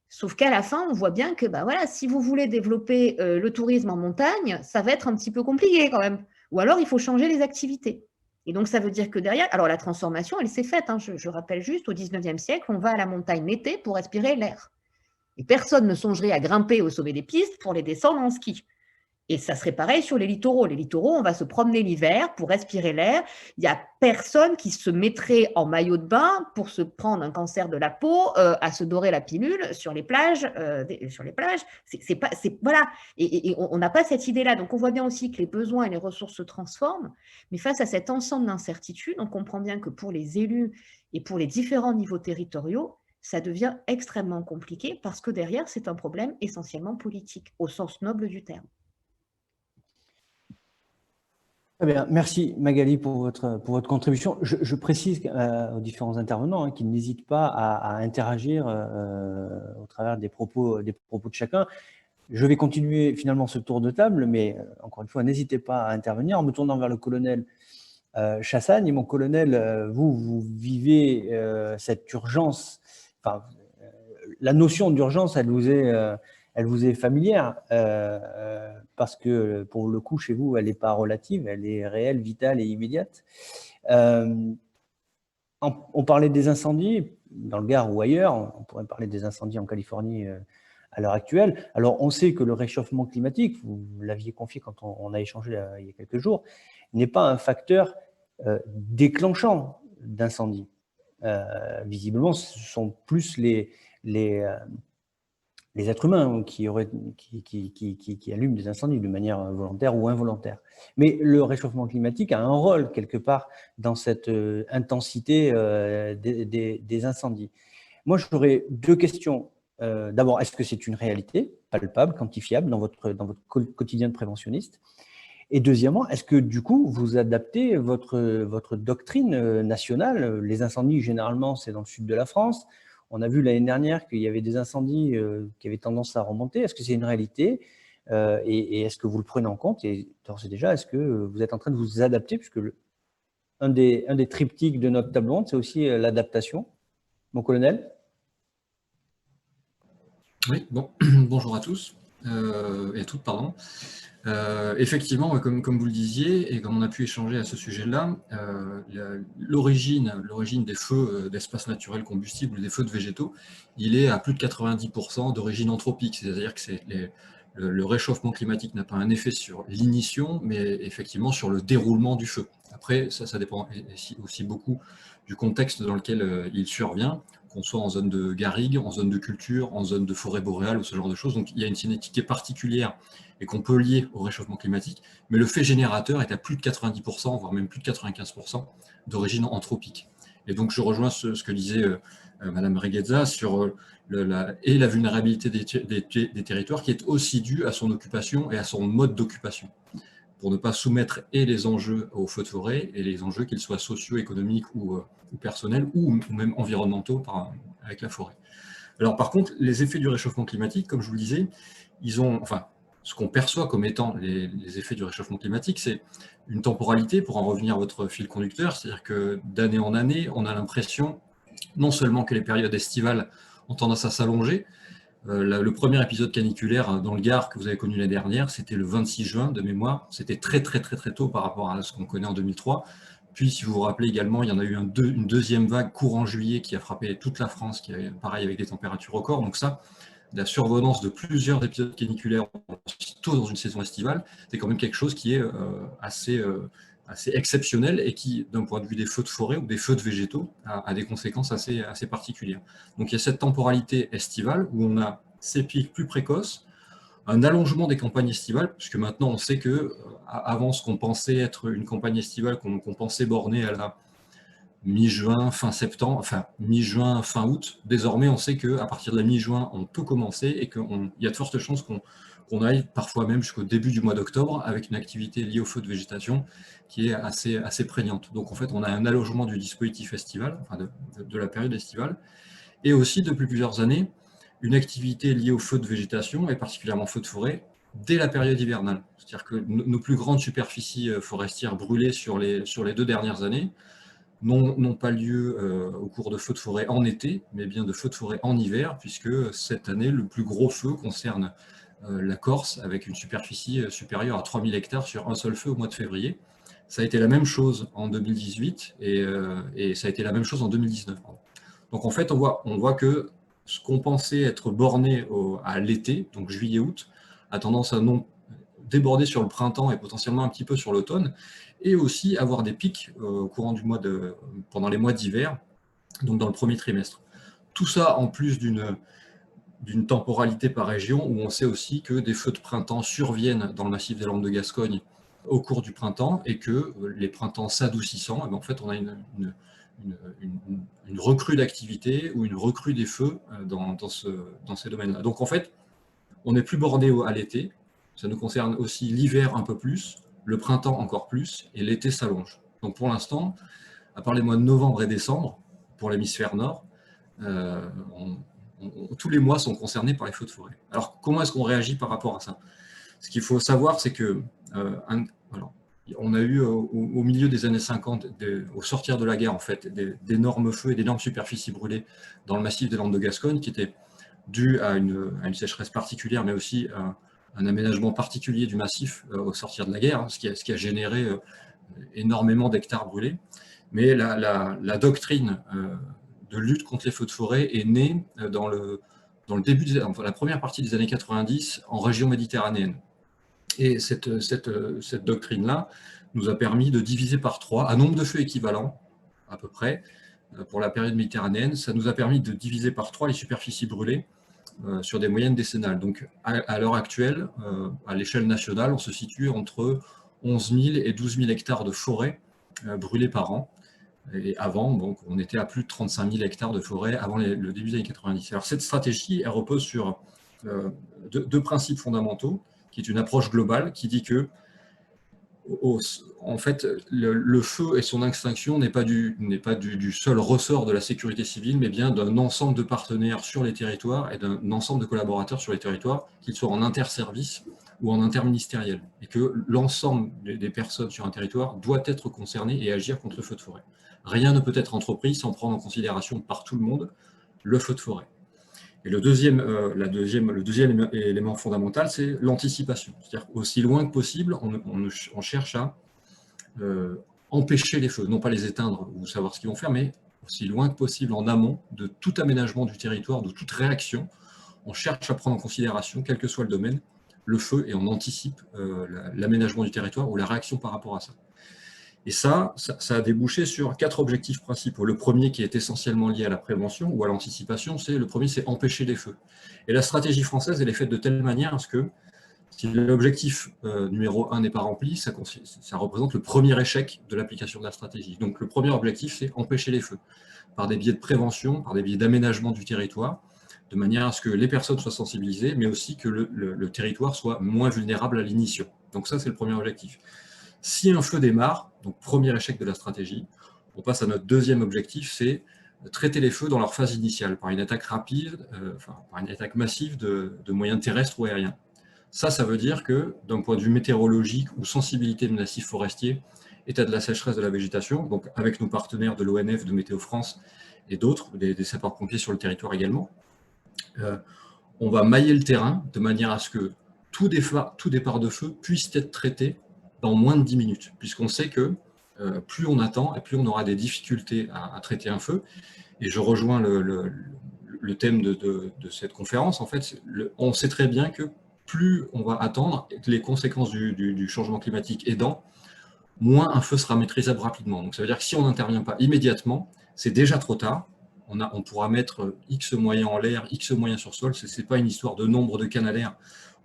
sauf qu'à la fin, on voit bien que voilà, si vous voulez développer le tourisme en montagne, ça va être un petit peu compliqué quand même. Ou alors, il faut changer les activités. Et donc, ça veut dire que derrière, alors la transformation, elle s'est faite. Hein, je rappelle juste, au 19e siècle, on va à la montagne l'été pour respirer l'air. Et personne ne songerait à grimper au sommet des pistes pour les descendre en ski. Et ça serait pareil sur les littoraux. Les littoraux, on va se promener l'hiver pour respirer l'air. Il n'y a personne qui se mettrait en maillot de bain pour se prendre un cancer de la peau, à se dorer la pilule sur les plages. Voilà. Et on n'a pas cette idée-là. Donc, on voit bien aussi que les besoins et les ressources se transforment. Mais face à cet ensemble d'incertitudes, on comprend bien que pour les élus et pour les différents niveaux territoriaux, ça devient extrêmement compliqué parce que derrière, c'est un problème essentiellement politique, au sens noble du terme.
Très bien, merci Magali pour votre contribution. Je précise aux différents intervenants qu'ils n'hésitent pas à interagir au travers des propos de chacun. Je vais continuer finalement ce tour de table, mais encore une fois, n'hésitez pas à intervenir en me tournant vers le colonel Chassagne. Et mon colonel, vous vivez cette urgence, enfin, la notion d'urgence, elle vous est familière parce que pour le coup, chez vous, elle n'est pas relative, elle est réelle, vitale et immédiate. On parlait des incendies dans le Gard ou ailleurs, on pourrait parler des incendies en Californie à l'heure actuelle. Alors, on sait que le réchauffement climatique, vous l'aviez confié quand on a échangé il y a quelques jours, n'est pas un facteur déclenchant d'incendie. Visiblement, ce sont plus les êtres humains qui allument des incendies de manière volontaire ou involontaire. Mais le réchauffement climatique a un rôle quelque part dans cette intensité des incendies. Moi, j'aurais deux questions. D'abord, est-ce que c'est une réalité palpable, quantifiable dans votre quotidien de préventionniste? Et deuxièmement, est-ce que du coup, vous adaptez votre doctrine nationale? Les incendies, généralement, c'est dans le sud de la France. On a vu l'année dernière qu'il y avait des incendies qui avaient tendance à remonter. Est-ce que c'est une réalité et est-ce que vous le prenez en compte? Et d'ores et déjà, est-ce que vous êtes en train de vous adapter? Puisque un des triptyques de notre table ronde, c'est aussi l'adaptation. Mon colonel?
Oui, bon, bonjour à tous et à toutes, pardon. Effectivement, comme vous le disiez, et comme on a pu échanger à ce sujet-là, l'origine des feux d'espaces naturels combustibles, des feux de végétaux, il est à plus de 90% d'origine anthropique, c'est-à-dire que le réchauffement climatique n'a pas un effet sur l'ignition, mais effectivement sur le déroulement du feu. Après, ça dépend aussi beaucoup du contexte dans lequel il survient, qu'on soit en zone de garrigue, en zone de culture, en zone de forêt boréale ou ce genre de choses. Donc il y a une cinétique qui est particulière et qu'on peut lier au réchauffement climatique, mais le fait générateur est à plus de 90%, voire même plus de 95% d'origine anthropique. Et donc je rejoins ce que disait Madame Regueza sur la vulnérabilité des territoires qui est aussi due à son occupation et à son mode d'occupation, pour ne pas soumettre et les enjeux aux feux de forêt et les enjeux qu'ils soient socio-économiques ou personnels ou même environnementaux avec la forêt. Alors par contre, les effets du réchauffement climatique, comme je vous le disais, ce qu'on perçoit comme étant les effets du réchauffement climatique, c'est une temporalité, pour en revenir à votre fil conducteur, c'est-à-dire que d'année en année, on a l'impression non seulement que les périodes estivales ont tendance à s'allonger. Le premier épisode caniculaire dans le Gard que vous avez connu l'année dernière, c'était le 26 juin de mémoire. C'était très tôt par rapport à ce qu'on connaît en 2003. Puis, si vous vous rappelez également, il y en a eu une deuxième vague courant juillet qui a frappé toute la France, qui est pareil avec des températures records. Donc ça, la survenance de plusieurs épisodes caniculaires tôt dans une saison estivale, c'est quand même quelque chose qui est assez exceptionnel et qui, d'un point de vue des feux de forêt ou des feux de végétaux, a des conséquences assez particulières. Donc il y a cette temporalité estivale où on a ces pics plus précoces, un allongement des campagnes estivales, puisque maintenant on sait que avant ce qu'on pensait être une campagne estivale, qu'on pensait bornée à la mi-juin, fin septembre, enfin mi-juin, fin août, désormais on sait qu'à partir de la mi-juin, on peut commencer et qu'il y a de fortes chances qu'on aille parfois même jusqu'au début du mois d'octobre avec une activité liée au feu de végétation qui est assez prégnante. Donc en fait, on a un allongement du dispositif estival, enfin de la période estivale, et aussi depuis plusieurs années, une activité liée au feu de végétation, et particulièrement feu de forêt, dès la période hivernale. C'est-à-dire que nos plus grandes superficies forestières brûlées sur les 2 dernières années n'ont pas lieu au cours de feux de forêt en été, mais bien de feux de forêt en hiver, puisque cette année, le plus gros feu concerne la Corse, avec une superficie supérieure à 3000 hectares sur un seul feu au mois de février. Ça a été la même chose en 2018 et ça a été la même chose en 2019. Donc en fait, on voit que ce qu'on pensait être borné à l'été, donc juillet-août, a tendance à non déborder sur le printemps et potentiellement un petit peu sur l'automne, et aussi avoir des pics au courant pendant les mois d'hiver, donc dans le premier trimestre. Tout ça en plus d'une temporalité par région, où on sait aussi que des feux de printemps surviennent dans le massif des Landes de Gascogne au cours du printemps, et que les printemps s'adoucissant, en fait on a une recrue d'activité ou une recrue des feux dans ces domaines-là. Donc en fait, on n'est plus borné à l'été, ça nous concerne aussi l'hiver un peu plus, le printemps encore plus, et l'été s'allonge. Donc pour l'instant, à part les mois de novembre et décembre, pour l'hémisphère nord, tous les mois sont concernés par les feux de forêt. Alors comment est-ce qu'on réagit par rapport à ça? Ce qu'il faut savoir, c'est que on a eu au milieu des années 50, au sortir de la guerre, en fait, d'énormes feux et d'énormes superficies brûlées dans le massif des Landes de Gascogne, qui étaient dues à une sécheresse particulière, mais aussi à un aménagement particulier du massif au sortir de la guerre, ce qui a généré énormément d'hectares brûlés. Mais la doctrine de lutte contre les feux de forêt est née dans la première partie des années 90 en région méditerranéenne. Et cette doctrine-là nous a permis de diviser par 3 un nombre de feux équivalent, à peu près, pour la période méditerranéenne. Ça nous a permis de diviser par 3 les superficies brûlées sur des moyennes décennales. Donc, à l'heure actuelle, à l'échelle nationale, on se situe entre 11 000 et 12 000 hectares de forêt brûlés par an. Et avant, donc, on était à plus de 35 000 hectares de forêt avant le début des années 90. Alors, cette stratégie, elle repose sur deux principes fondamentaux, qui est une approche globale, qui dit que, en fait, le feu et son extinction n'est pas du seul ressort de la sécurité civile, mais bien d'un ensemble de partenaires sur les territoires et d'un ensemble de collaborateurs sur les territoires, qu'ils soient en interservice ou en interministériel, et que l'ensemble des personnes sur un territoire doit être concerné et agir contre le feu de forêt. Rien ne peut être entrepris sans prendre en considération par tout le monde le feu de forêt. Et le deuxième élément fondamental, c'est l'anticipation. C'est-à-dire aussi loin que possible, on cherche à empêcher les feux, non pas les éteindre ou savoir ce qu'ils vont faire, mais aussi loin que possible en amont de tout aménagement du territoire, de toute réaction. On cherche à prendre en considération, quel que soit le domaine, le feu, et on anticipe l'aménagement du territoire ou la réaction par rapport à ça. Et ça a débouché sur 4 objectifs principaux. Le premier, qui est essentiellement lié à la prévention ou à l'anticipation, c'est empêcher les feux. Et la stratégie française, elle est faite de telle manière à ce que si l'objectif numéro 1 n'est pas rempli, ça représente le premier échec de l'application de la stratégie. Donc le premier objectif, c'est empêcher les feux, par des biais de prévention, par des biais d'aménagement du territoire, de manière à ce que les personnes soient sensibilisées, mais aussi que le territoire soit moins vulnérable à l'initiation. Donc ça, c'est le premier objectif. Si un feu démarre, donc premier échec de la stratégie, on passe à notre deuxième objectif, c'est traiter les feux dans leur phase initiale, par une attaque rapide, par une attaque massive de moyens terrestres ou aériens. Ça veut dire que, d'un point de vue météorologique ou sensibilité de massifs forestiers, état de la sécheresse de la végétation, donc avec nos partenaires de l'ONF, de Météo France et d'autres, des sapeurs-pompiers sur le territoire également, on va mailler le terrain de manière à ce que tout départ de feu puisse être traité dans moins de 10 minutes, puisqu'on sait que plus on attend et plus on aura des difficultés à traiter un feu. Et je rejoins le thème de cette conférence. En fait, on sait très bien que plus on va attendre, les conséquences du changement climatique aidant, moins un feu sera maîtrisable rapidement. Donc ça veut dire que si on n'intervient pas immédiatement, c'est déjà trop tard. On pourra mettre X moyens en l'air, X moyens sur sol. Ce n'est pas une histoire de nombre de canalaires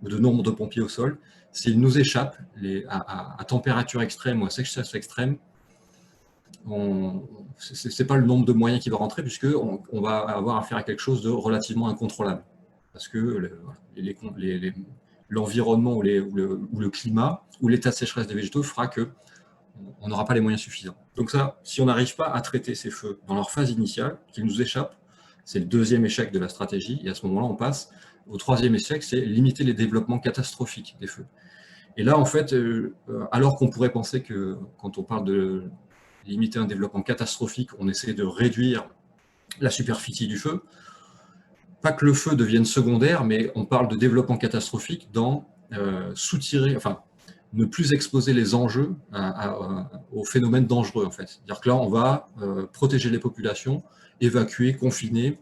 ou de nombre de pompiers au sol. S'ils nous échappent à température extrême ou à sécheresse extrême, ce n'est pas le nombre de moyens qui va rentrer, puisqu'on va avoir affaire à quelque chose de relativement incontrôlable. Parce que l'environnement ou le climat ou l'état de sécheresse des végétaux fera qu'on n'aura pas les moyens suffisants. Donc ça, si on n'arrive pas à traiter ces feux dans leur phase initiale, qu'ils nous échappent, c'est le deuxième échec de la stratégie, et à ce moment-là, on passe au troisième échec, c'est limiter les développements catastrophiques des feux. Et là, en fait, alors qu'on pourrait penser que quand on parle de limiter un développement catastrophique, on essaie de réduire la superficie du feu, pas que le feu devienne secondaire, mais on parle de développement catastrophique dans soutirer, enfin, ne plus exposer les enjeux aux phénomènes dangereux, en fait. C'est-à-dire que là, on va protéger les populations, évacuer, confiner,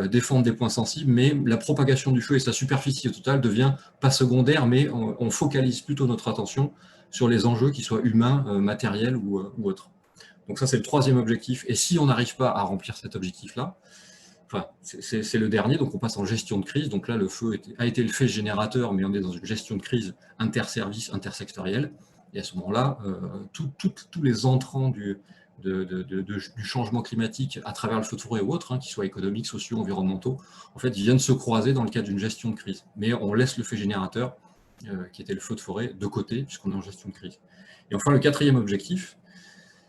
défendre des points sensibles, mais la propagation du feu et sa superficie totale devient pas secondaire, mais on focalise plutôt notre attention sur les enjeux, qu'ils soient humains, matériels ou autres. Donc ça, c'est le troisième objectif. Et si on n'arrive pas à remplir cet objectif-là, enfin, c'est le dernier, donc on passe en gestion de crise. Donc là, le feu a été le fait générateur, mais on est dans une gestion de crise interservice, intersectorielle. Et à ce moment-là, tous les entrants du changement climatique à travers le feu de forêt ou autres, qu'ils soient économiques, sociaux, environnementaux, en fait, viennent se croiser dans le cadre d'une gestion de crise. Mais on laisse le fait générateur, qui était le feu de forêt, de côté, puisqu'on est en gestion de crise. Et enfin, le quatrième objectif,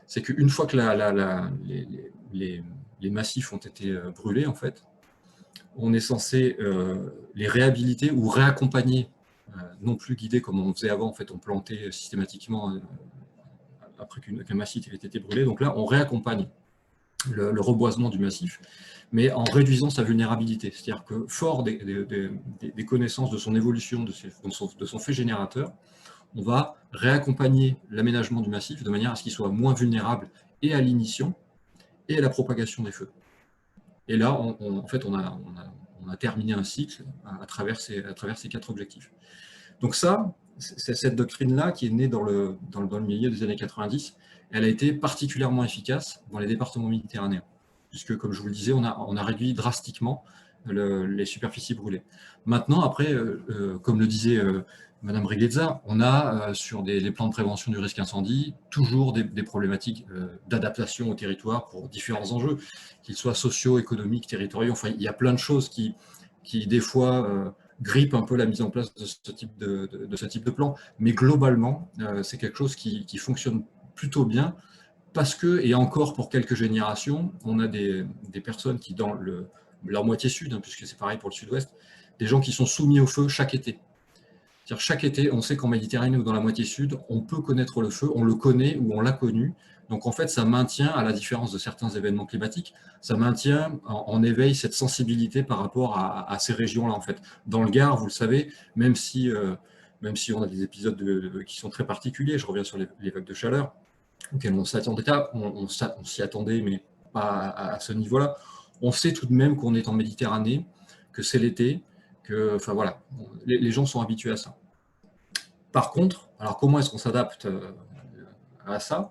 c'est qu'une fois que les massifs ont été brûlés, en fait, on est censé les réhabiliter ou réaccompagner, non plus guider comme on faisait avant. En fait, on plantait systématiquement après qu'un massif ait été brûlé. Donc là, on réaccompagne le reboisement du massif, mais en réduisant sa vulnérabilité. C'est-à-dire que fort des connaissances de son évolution, de son fait générateur, on va réaccompagner l'aménagement du massif de manière à ce qu'il soit moins vulnérable et à l'ignition et à la propagation des feux. Et là, en fait, on a terminé un cycle à travers ces 4 objectifs. Donc ça, c'est cette doctrine-là qui est née dans le milieu des années 90. Elle a été particulièrement efficace dans les départements méditerranéens, puisque, comme je vous le disais, on a réduit drastiquement les superficies brûlées. Maintenant, après, comme le disait Madame Reguezza, on a sur les plans de prévention du risque incendie toujours des problématiques d'adaptation au territoire pour différents enjeux, qu'ils soient sociaux, économiques, territoriaux. Enfin, il y a plein de choses qui des fois grippent un peu la mise en place de ce type de plan. Mais globalement, c'est quelque chose qui fonctionne plutôt bien parce que, et encore pour quelques générations, on a des personnes qui, dans leur moitié sud, puisque c'est pareil pour le sud-ouest, des gens qui sont soumis au feu chaque été. C'est-à-dire chaque été, on sait qu'en Méditerranée ou dans la moitié sud, on peut connaître le feu, on le connaît ou on l'a connu. Donc en fait, ça maintient, à la différence de certains événements climatiques, ça maintient en éveil cette sensibilité par rapport à ces régions-là. En fait, dans le Gard, vous le savez, même si on a des épisodes qui sont très particuliers, je reviens sur les vagues de chaleur, auxquelles on s'y attendait, mais pas à ce niveau-là. On sait tout de même qu'on est en Méditerranée, que c'est l'été, que, enfin voilà, les gens sont habitués à ça. Par contre, alors comment est-ce qu'on s'adapte à ça?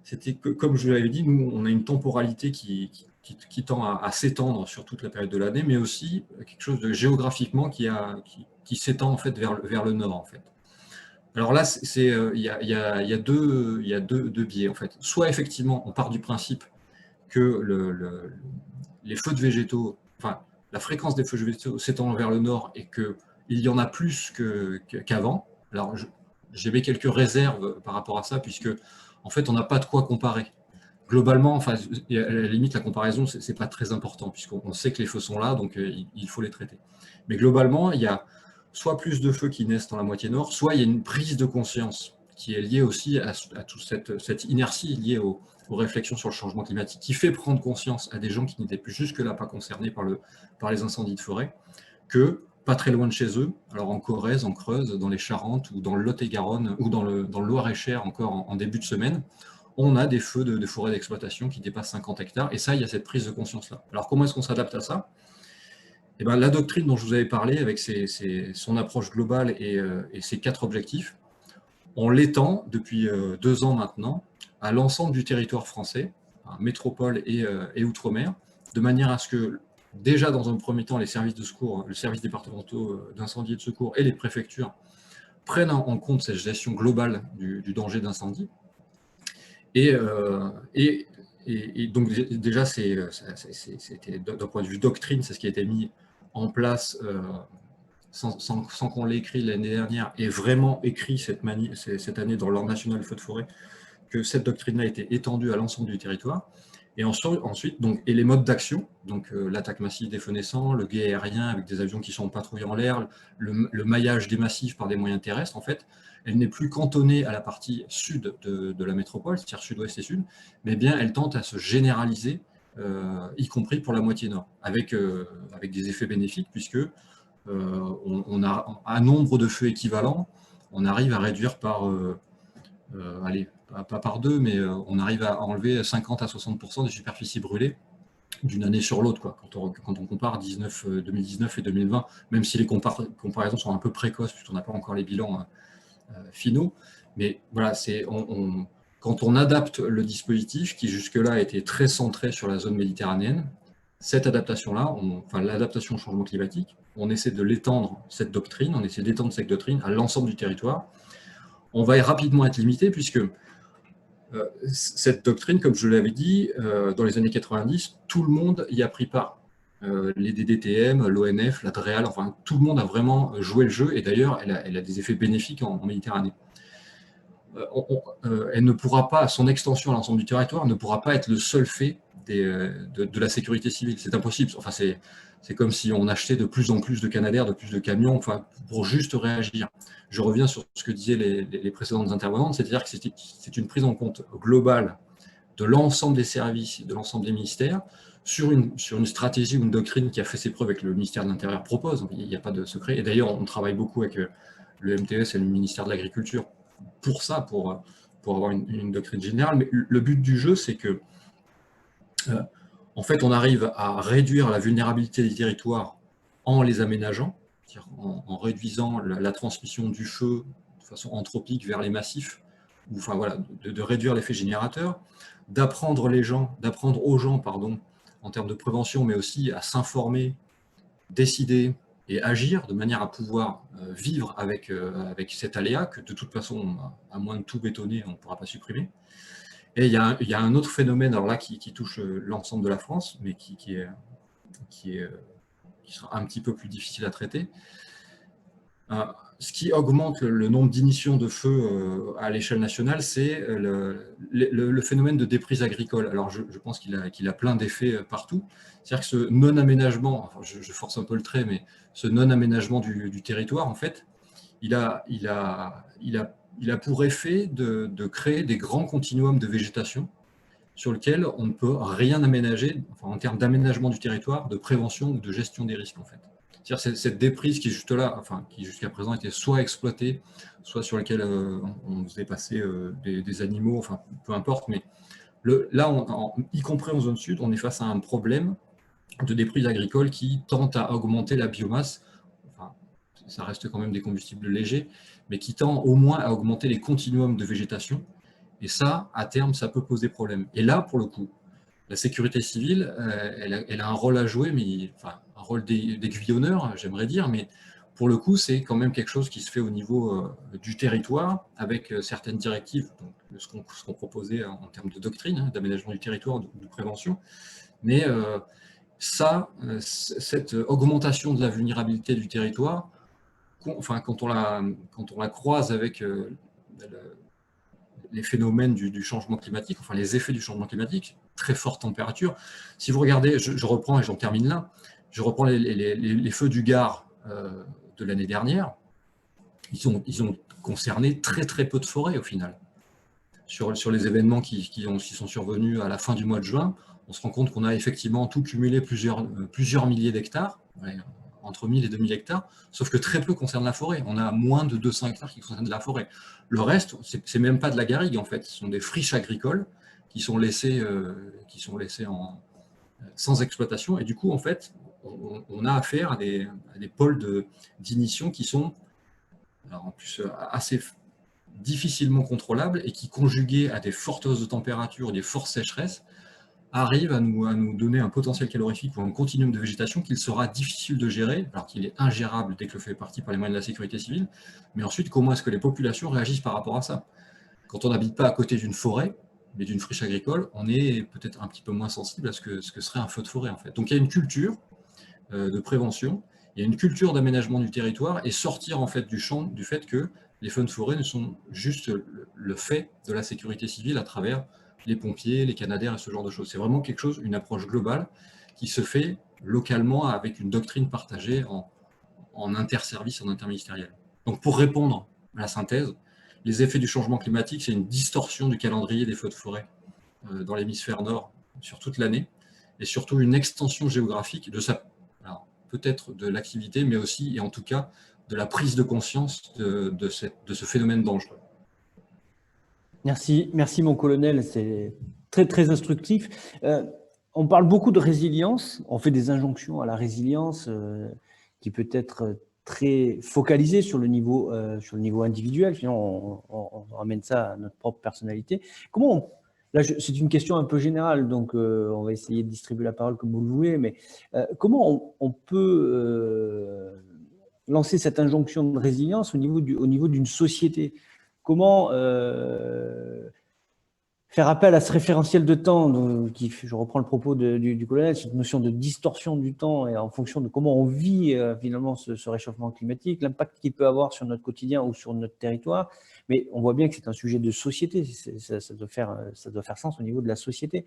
C'était que, comme je l'avais dit, nous, on a une temporalité qui tend à s'étendre sur toute la période de l'année, mais aussi quelque chose de géographiquement qui s'étend en fait vers le nord, en fait. Alors là, il y a deux biais, en fait. Soit effectivement, on part du principe que les feux de végétaux, enfin, la fréquence des feux de végétaux s'étend vers le nord et qu'il y en a plus qu'avant. Alors, j'avais quelques réserves par rapport à ça, puisque, en fait, on n'a pas de quoi comparer. globalement, enfin, à la limite, la comparaison, ce n'est pas très important, puisqu'on sait que les feux sont là, donc il faut les traiter. Mais globalement, il y a soit plus de feux qui naissent dans la moitié nord, soit il y a une prise de conscience qui est liée aussi à toute cette inertie liée aux réflexions sur le changement climatique, qui fait prendre conscience à des gens qui n'étaient plus jusque-là pas concernés par les incendies de forêt, que pas très loin de chez eux, alors en Corrèze, en Creuse, dans les Charentes, ou dans le Lot-et-Garonne, ou dans le Loir-et-Cher, encore en début de semaine, on a des feux de forêt d'exploitation qui dépassent 50 hectares, et ça, il y a cette prise de conscience-là. Alors comment est-ce qu'on s'adapte à ça? Eh bien, la doctrine dont je vous avais parlé, avec son approche globale et ses 4 objectifs, on l'étend depuis 2 ans maintenant à l'ensemble du territoire français, métropole et outre-mer, de manière à ce que, déjà dans un premier temps, les services de secours, le service départementaux d'incendie et de secours et les préfectures prennent en compte cette gestion globale du danger d'incendie. Et donc déjà, d'un point de vue doctrine, c'est ce qui a été mis en place sans qu'on l'ait écrit l'année dernière, et vraiment écrit cette année dans l'ordre national feu de forêt, que cette doctrine-là a été étendue à l'ensemble du territoire. Et ensuite, donc, et les modes d'action, donc l'attaque massive des feux naissants, le guet aérien avec des avions qui sont patrouillés en l'air, le maillage des massifs par des moyens terrestres, en fait, elle n'est plus cantonnée à la partie sud de la métropole, c'est-à-dire sud-ouest et sud, mais bien elle tente à se généraliser, y compris pour la moitié nord, avec des effets bénéfiques, puisque on a un nombre de feux équivalents, on arrive à réduire par, allez, pas par 2, mais on arrive à enlever 50 à 60% des superficies brûlées d'une année sur l'autre, quand on compare 2019 et 2020, même si les comparaisons sont un peu précoces, puisqu'on n'a pas encore les bilans finaux. Mais voilà, quand on adapte le dispositif, qui jusque-là était très centré sur la zone méditerranéenne, cette adaptation-là, l'adaptation au changement climatique, on essaie de l'étendre, cette doctrine, on essaie d'étendre cette doctrine à l'ensemble du territoire. On va rapidement être limité, puisque cette doctrine, comme je l'avais dit, dans les années 90, tout le monde y a pris part. Les DDTM, l'ONF, la DREAL, enfin tout le monde a vraiment joué le jeu, et d'ailleurs elle a des effets bénéfiques en Méditerranée. Elle ne pourra pas, son extension à l'ensemble du territoire ne pourra pas être le seul fait de la sécurité civile. C'est impossible. Enfin, c'est comme si on achetait de plus en plus de Canadair, de plus de camions, enfin, pour juste réagir. Je reviens sur ce que disaient les précédentes intervenantes, c'est-à-dire que c'est une prise en compte globale de l'ensemble des services, de l'ensemble des ministères, sur une stratégie ou une doctrine qui a fait ses preuves, avec le ministère de l'Intérieur propose, il n'y a pas de secret. Et d'ailleurs, on travaille beaucoup avec le MTS et le ministère de l'Agriculture pour ça, pour avoir une doctrine générale. Mais le but du jeu, c'est que en fait, on arrive à réduire la vulnérabilité des territoires en les aménageant, c'est-à-dire en réduisant la transmission du feu de façon anthropique vers les massifs, ou, enfin, voilà, de réduire l'effet générateur, d'apprendre aux gens, en termes de prévention, mais aussi à s'informer, décider et agir de manière à pouvoir vivre avec cet aléa que, de toute façon, à moins de tout bétonner, on ne pourra pas supprimer. Et il y a un autre phénomène, alors là, qui touche l'ensemble de la France, mais qui sera un petit peu plus difficile à traiter. Ce qui augmente le nombre d'initiations de feu à l'échelle nationale, c'est le phénomène de déprise agricole. Alors je pense qu'il a plein d'effets partout. C'est-à-dire que ce non-aménagement, enfin, je force un peu le trait, mais ce non-aménagement du territoire, en fait, il a pour effet de créer des grands continuums de végétation sur lesquels on ne peut rien aménager, enfin, en termes d'aménagement du territoire, de prévention ou de gestion des risques, en fait. C'est-à-dire cette déprise qui est juste là, enfin, qui jusqu'à présent était soit exploitée, soit sur laquelle on faisait passer des animaux, enfin, peu importe, mais là, y compris en zone sud, on est face à un problème de déprise agricole qui tente à augmenter la biomasse. Enfin, ça reste quand même des combustibles légers, mais qui tend au moins à augmenter les continuums de végétation. Et ça, à terme, ça peut poser problème. Et là, pour le coup, la sécurité civile, elle a un rôle à jouer, mais enfin, un rôle d'aiguillonneur, j'aimerais dire, mais pour le coup, c'est quand même quelque chose qui se fait au niveau du territoire, avec certaines directives, donc, ce qu'on proposait en termes de doctrine, d'aménagement du territoire, de prévention. Mais cette augmentation de la vulnérabilité du territoire, enfin, quand on la croise avec les phénomènes du changement climatique, enfin les effets du changement climatique, très forte température. Si vous regardez, je reprends et j'en termine là, je reprends les feux du Gard de l'année dernière, ils ont concerné très très peu de forêts au final. Sur les événements qui sont survenus à la fin du mois de juin, on se rend compte qu'on a effectivement tout cumulé plusieurs milliers d'hectares, entre 1000 et 2000 hectares, sauf que très peu concerne la forêt. On a moins de 200 hectares qui concernent de la forêt. Le reste, c'est même pas de la garrigue en fait, ce sont des friches agricoles qui sont laissées sans exploitation, et du coup en fait, on a affaire à des pôles d'ignition qui sont alors, en plus assez difficilement contrôlables et qui, conjugués à des fortes hausses de température, des fortes sécheresses, arrivent à nous donner un potentiel calorifique ou un continuum de végétation qu'il sera difficile de gérer, alors qu'il est ingérable dès que le fait partie par les moyens de la sécurité civile. Mais ensuite, comment est-ce que les populations réagissent par rapport à ça? Quand on n'habite pas à côté d'une forêt, mais d'une friche agricole, on est peut-être un petit peu moins sensible à ce que serait un feu de forêt en fait. Donc il y a une culture de prévention, il y a une culture d'aménagement du territoire et sortir en fait du champ du fait que les feux de forêt ne sont juste le fait de la sécurité civile à travers les pompiers, les canadaires et ce genre de choses. C'est vraiment quelque chose, une approche globale qui se fait localement avec une doctrine partagée en interservice, en interministériel. Donc pour répondre à la synthèse, les effets du changement climatique, c'est une distorsion du calendrier des feux de forêt dans l'hémisphère nord sur toute l'année et surtout une extension géographique de peut-être de l'activité, mais aussi et en tout cas de la prise de conscience de ce phénomène dangereux.
Merci mon colonel, c'est très très instructif. On parle beaucoup de résilience, on fait des injonctions à la résilience qui peut être très focalisée sur le niveau individuel, finalement on ramène ça à notre propre personnalité. Là c'est une question un peu générale, donc on va essayer de distribuer la parole comme vous le voulez, mais comment on peut lancer cette injonction de résilience au niveau d'une société? Comment faire appel à ce référentiel de temps, je reprends le propos du colonel, cette notion de distorsion du temps et en fonction de comment on vit finalement ce réchauffement climatique, l'impact qu'il peut avoir sur notre quotidien ou sur notre territoire. Mais on voit bien que c'est un sujet de société, ça doit faire sens au niveau de la société.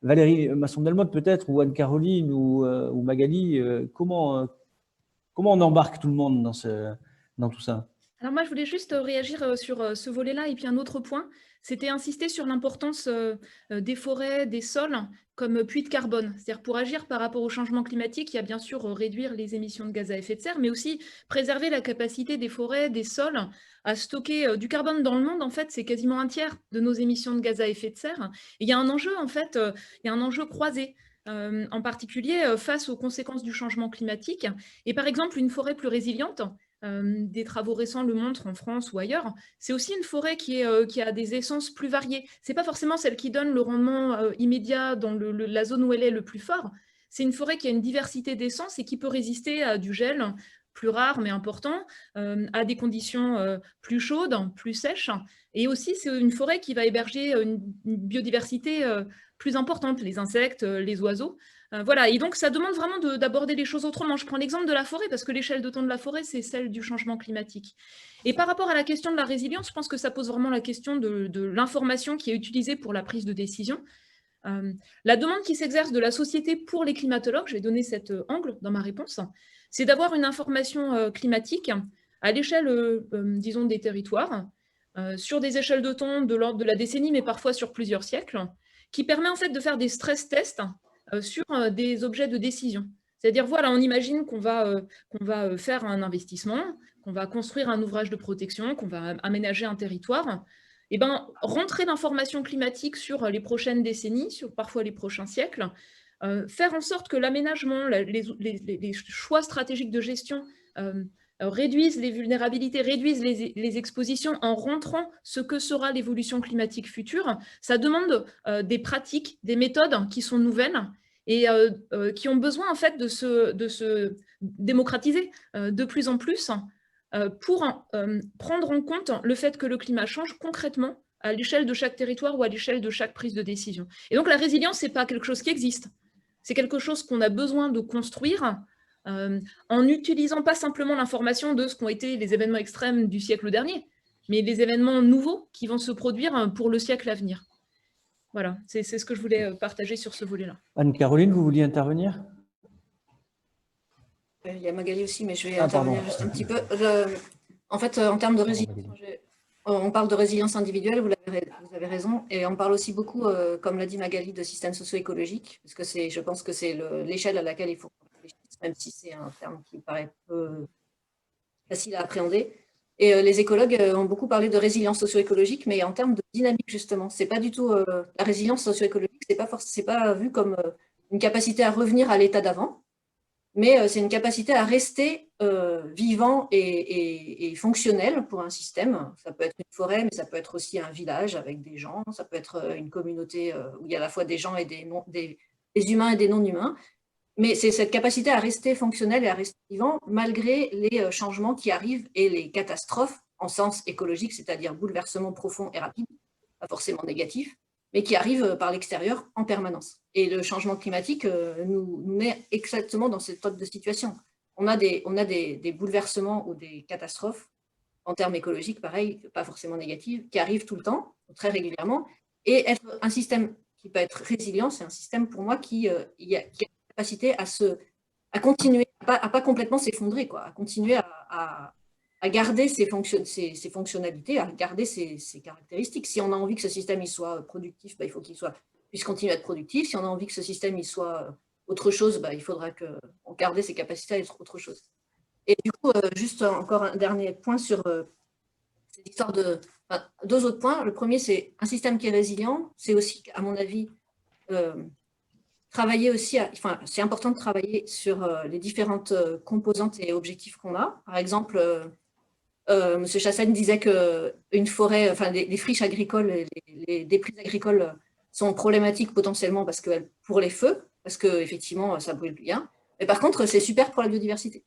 Valérie Masson-Delmotte peut-être, ou Anne-Caroline ou Magali, comment on embarque tout le monde dans tout ça?
Alors moi, je voulais juste réagir sur ce volet-là. Et puis un autre point, c'était insister sur l'importance des forêts, des sols comme puits de carbone. C'est-à-dire pour agir par rapport au changement climatique, il y a bien sûr réduire les émissions de gaz à effet de serre, mais aussi préserver la capacité des forêts, des sols à stocker du carbone dans le monde. En fait, c'est quasiment un tiers de nos émissions de gaz à effet de serre. Et il y a un enjeu, en fait, il y a un enjeu croisé. En particulier face aux conséquences du changement climatique. Et par exemple, une forêt plus résiliente, des travaux récents le montrent en France ou ailleurs, c'est aussi une forêt qui a des essences plus variées. Ce n'est pas forcément celle qui donne le rendement immédiat dans la zone où elle est le plus fort. C'est une forêt qui a une diversité d'essences et qui peut résister à du gel plus rare mais important, à des conditions plus chaudes, plus sèches. Et aussi, c'est une forêt qui va héberger une biodiversité plus importante, les insectes, les oiseaux. Voilà, et donc ça demande vraiment d'aborder les choses autrement. Je prends l'exemple de la forêt parce que l'échelle de temps de la forêt, c'est celle du changement climatique. Et par rapport à la question de la résilience, je pense que ça pose vraiment la question de l'information qui est utilisée pour la prise de décision. La demande qui s'exerce de la société pour les climatologues, je vais donner cet angle dans ma réponse, c'est d'avoir une information climatique à l'échelle, disons, des territoires, sur des échelles de temps de l'ordre de la décennie, mais parfois sur plusieurs siècles, qui permet en fait de faire des stress tests sur des objets de décision. C'est-à-dire, voilà, on imagine qu'on va faire un investissement, qu'on va construire un ouvrage de protection, qu'on va aménager un territoire. Et ben, rentrer l'information climatique sur les prochaines décennies, sur parfois les prochains siècles, faire en sorte que l'aménagement, les choix stratégiques de gestion réduisent les vulnérabilités, réduisent les expositions en rentrant ce que sera l'évolution climatique future. Ça demande des pratiques, des méthodes qui sont nouvelles et qui ont besoin en fait de se démocratiser de plus en plus pour prendre en compte le fait que le climat change concrètement à l'échelle de chaque territoire ou à l'échelle de chaque prise de décision. Et donc la résilience, ce n'est pas quelque chose qui existe, c'est quelque chose qu'on a besoin de construire en n'utilisant pas simplement l'information de ce qu'ont été les événements extrêmes du siècle dernier, mais les événements nouveaux qui vont se produire pour le siècle à venir. Voilà, c'est ce que je voulais partager sur ce volet-là.
Anne-Caroline, vous vouliez intervenir?
Il y a Magali aussi, mais je vais
pardon.
intervenir juste un petit peu. En fait, en termes de résilience, on parle de résilience individuelle, vous avez raison, et on parle aussi beaucoup, comme l'a dit Magali, de systèmes socio-écologiques, parce que je pense que c'est l'échelle à laquelle il faut réfléchir, même si c'est un terme qui paraît peu facile à appréhender. Et les écologues ont beaucoup parlé de résilience socio-écologique, mais en termes de dynamique, justement. C'est pas du tout la résilience socio-écologique, c'est pas vu comme une capacité à revenir à l'état d'avant, mais c'est une capacité à rester vivant et fonctionnel pour un système. Ça peut être une forêt, mais ça peut être aussi un village avec des gens, ça peut être une communauté où il y a à la fois des gens et des humains et des non-humains. Mais c'est cette capacité à rester fonctionnel et à rester vivant malgré les changements qui arrivent et les catastrophes en sens écologique, c'est-à-dire bouleversements profonds et rapides, pas forcément négatifs, mais qui arrivent par l'extérieur en permanence. Et le changement climatique nous met exactement dans cette sorte de situation. On a des bouleversements ou des catastrophes en termes écologiques, pareil, pas forcément négatives, qui arrivent tout le temps, très régulièrement. Et être un système qui peut être résilient, c'est un système pour moi qui a la capacité à continuer, à pas complètement s'effondrer, à continuer à garder ses fonctionnalités, à garder ses caractéristiques. Si on a envie que ce système il soit productif, il faut qu'il puisse continuer à être productif. Si on a envie que ce système il soit autre chose, il faudra qu'on garde ses capacités à être autre chose. Et du coup, juste encore un dernier point sur cette histoire deux autres points. Le premier, c'est un système qui est résilient. C'est aussi, à mon avis, travailler aussi, c'est important de travailler sur les différentes composantes et objectifs qu'on a. Par exemple, M. Chassaigne disait qu'une forêt, les friches agricoles, les dépris agricoles sont problématiques potentiellement pour les feux, parce qu'effectivement, ça brûle bien. Mais par contre, c'est super pour la biodiversité.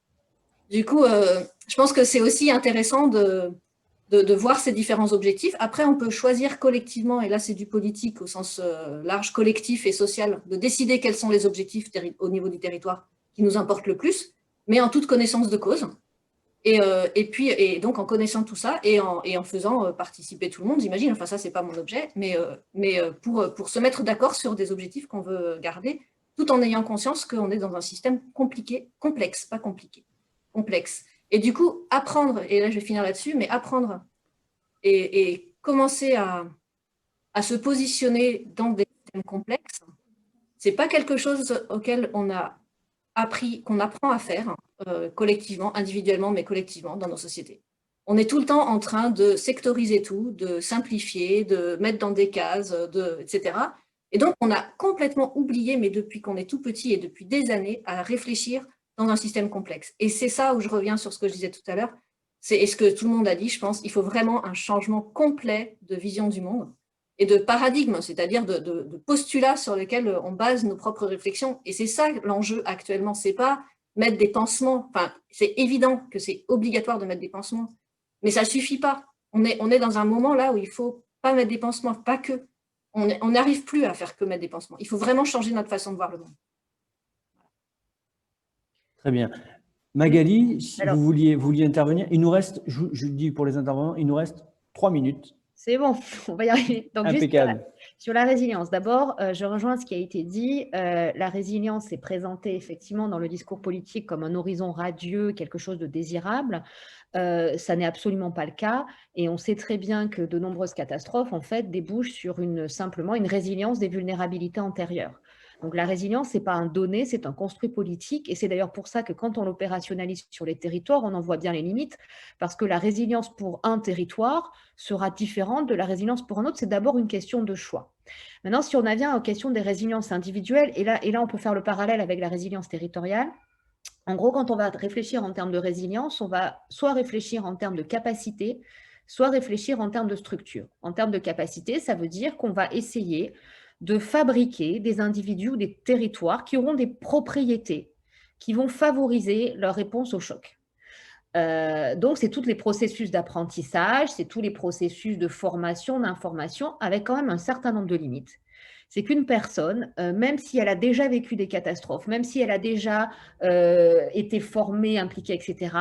Du coup, je pense que c'est aussi intéressant de voir ces différents objectifs. Après, on peut choisir collectivement, et là c'est du politique au sens large, collectif et social, de décider quels sont les objectifs au niveau du territoire qui nous importent le plus, mais en toute connaissance de cause. Et donc en connaissant tout ça et en faisant participer tout le monde, j'imagine, enfin ça c'est pas mon objet, mais pour se mettre d'accord sur des objectifs qu'on veut garder, tout en ayant conscience qu'on est dans un système complexe, pas compliqué, complexe. Et du coup, apprendre, et là je vais finir là-dessus, mais apprendre et commencer à se positionner dans des systèmes complexes, c'est pas quelque chose auquel on a qu'on apprend à faire collectivement, individuellement, mais collectivement dans nos sociétés. On est tout le temps en train de sectoriser tout, de simplifier, de mettre dans des cases, etc. Et donc, on a complètement oublié, mais depuis qu'on est tout petit et depuis des années, à réfléchir dans un système complexe. Et c'est ça où je reviens sur ce que je disais tout à l'heure, et ce que tout le monde a dit, je pense, il faut vraiment un changement complet de vision du monde et de paradigme, c'est-à-dire de postulats sur lesquels on base nos propres réflexions. Et c'est ça l'enjeu actuellement, c'est pas mettre des pansements, c'est évident que c'est obligatoire de mettre des pansements, mais ça suffit pas. On est dans un moment là où il faut pas mettre des pansements, pas que. On n'arrive plus à faire que mettre des pansements. Il faut vraiment changer notre façon de voir le monde.
Très bien. Magali, si vous vouliez intervenir, il nous reste, je dis pour les intervenants, il nous reste 3 minutes.
C'est bon, on va y arriver. Donc,
impeccable.
Juste sur la résilience. D'abord, je rejoins ce qui a été dit. La résilience est présentée effectivement dans le discours politique comme un horizon radieux, quelque chose de désirable. Ça n'est absolument pas le cas. Et on sait très bien que de nombreuses catastrophes, en fait, débouchent sur simplement une résilience des vulnérabilités antérieures. Donc, la résilience, ce n'est pas un donné, c'est un construit politique. Et c'est d'ailleurs pour ça que quand on l'opérationnalise sur les territoires, on en voit bien les limites, parce que la résilience pour un territoire sera différente de la résilience pour un autre. C'est d'abord une question de choix. Maintenant, si on en vient aux questions des résiliences individuelles, et là, on peut faire le parallèle avec la résilience territoriale. En gros, quand on va réfléchir en termes de résilience, on va soit réfléchir en termes de capacité, soit réfléchir en termes de structure. En termes de capacité, ça veut dire qu'on va essayer de fabriquer des individus ou des territoires qui auront des propriétés qui vont favoriser leur réponse au choc. Donc, c'est tous les processus d'apprentissage, c'est tous les processus de formation, d'information, avec quand même un certain nombre de limites. C'est qu'une personne, même si elle a déjà vécu des catastrophes, même si elle a déjà été formée, impliquée, etc.,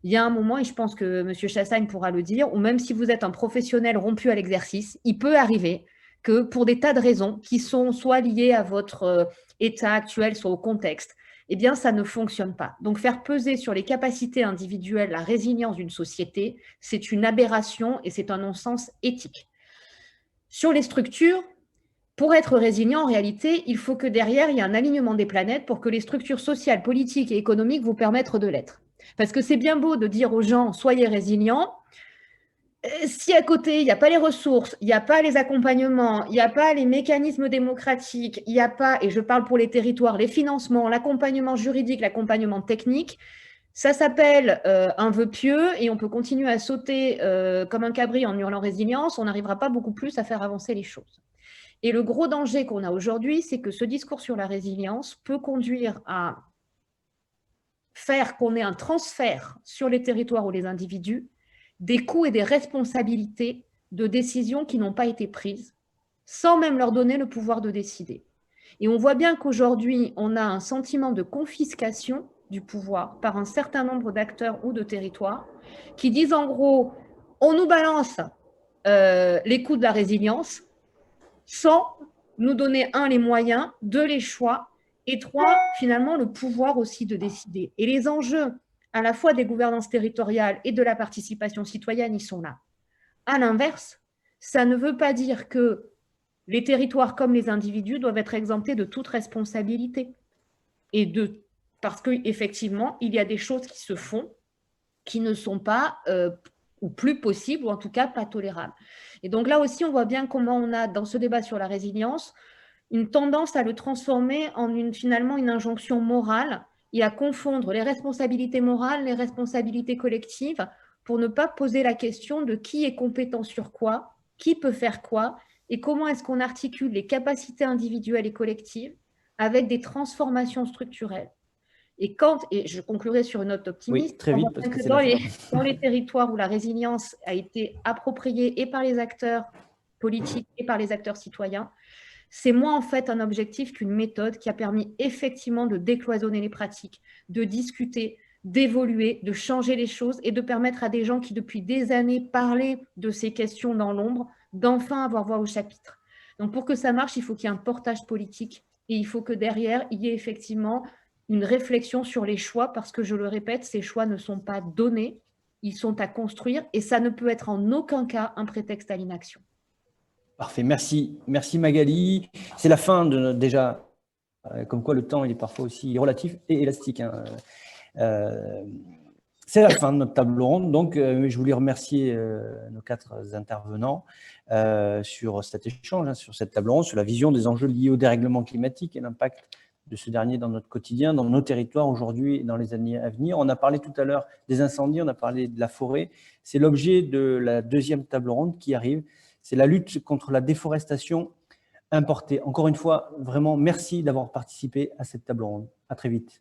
il y a un moment, et je pense que M. Chassagne pourra le dire, ou même si vous êtes un professionnel rompu à l'exercice, il peut arriver que pour des tas de raisons qui sont soit liées à votre état actuel, soit au contexte, eh bien, ça ne fonctionne pas. Donc, faire peser sur les capacités individuelles la résilience d'une société, c'est une aberration et c'est un non-sens éthique. Sur les structures, pour être résilient, en réalité, il faut que derrière, il y ait un alignement des planètes pour que les structures sociales, politiques et économiques vous permettent de l'être. Parce que c'est bien beau de dire aux gens « soyez résilients », si à côté, il n'y a pas les ressources, il n'y a pas les accompagnements, il n'y a pas les mécanismes démocratiques, il n'y a pas, et je parle pour les territoires, les financements, l'accompagnement juridique, l'accompagnement technique, ça s'appelle un vœu pieux et on peut continuer à sauter comme un cabri en hurlant résilience, on n'arrivera pas beaucoup plus à faire avancer les choses. Et le gros danger qu'on a aujourd'hui, c'est que ce discours sur la résilience peut conduire à faire qu'on ait un transfert sur les territoires ou les individus des coûts et des responsabilités de décisions qui n'ont pas été prises, sans même leur donner le pouvoir de décider. Et on voit bien qu'aujourd'hui, on a un sentiment de confiscation du pouvoir par un certain nombre d'acteurs ou de territoires qui disent en gros, on nous balance les coûts de la résilience sans nous donner, un, les moyens, deux, les choix, et trois, finalement, le pouvoir aussi de décider. Et les enjeux à la fois des gouvernances territoriales et de la participation citoyenne, ils sont là. À l'inverse, ça ne veut pas dire que les territoires comme les individus doivent être exemptés de toute responsabilité. Parce qu'effectivement, il y a des choses qui se font qui ne sont pas ou plus possibles, ou en tout cas pas tolérables. Et donc là aussi, on voit bien comment on a, dans ce débat sur la résilience, une tendance à le transformer en finalement une injonction morale et à confondre les responsabilités morales, les responsabilités collectives, pour ne pas poser la question de qui est compétent sur quoi, qui peut faire quoi, et comment est-ce qu'on articule les capacités individuelles et collectives avec des transformations structurelles. Et je conclurai sur une note optimiste,
oui, très vite, parce que
dans les territoires où la résilience a été appropriée et par les acteurs politiques et par les acteurs citoyens, c'est moins en fait un objectif qu'une méthode qui a permis effectivement de décloisonner les pratiques, de discuter, d'évoluer, de changer les choses et de permettre à des gens qui depuis des années parlaient de ces questions dans l'ombre, d'enfin avoir voix au chapitre. Donc pour que ça marche, il faut qu'il y ait un portage politique et il faut que derrière, il y ait effectivement une réflexion sur les choix parce que, je le répète, ces choix ne sont pas donnés, ils sont à construire et ça ne peut être en aucun cas un prétexte à l'inaction.
Parfait, merci Magali. C'est la fin de notre, déjà, comme quoi le temps il est parfois aussi relatif et élastique. Hein. C'est la fin de notre table ronde, donc je voulais remercier nos 4 intervenants sur cet échange, hein, sur cette table ronde, sur la vision des enjeux liés au dérèglement climatique et l'impact de ce dernier dans notre quotidien, dans nos territoires aujourd'hui et dans les années à venir. On a parlé tout à l'heure des incendies, on a parlé de la forêt. C'est l'objet de la 2e table ronde qui arrive. C'est la lutte contre la déforestation importée. Encore une fois, vraiment, merci d'avoir participé à cette table ronde. À très vite.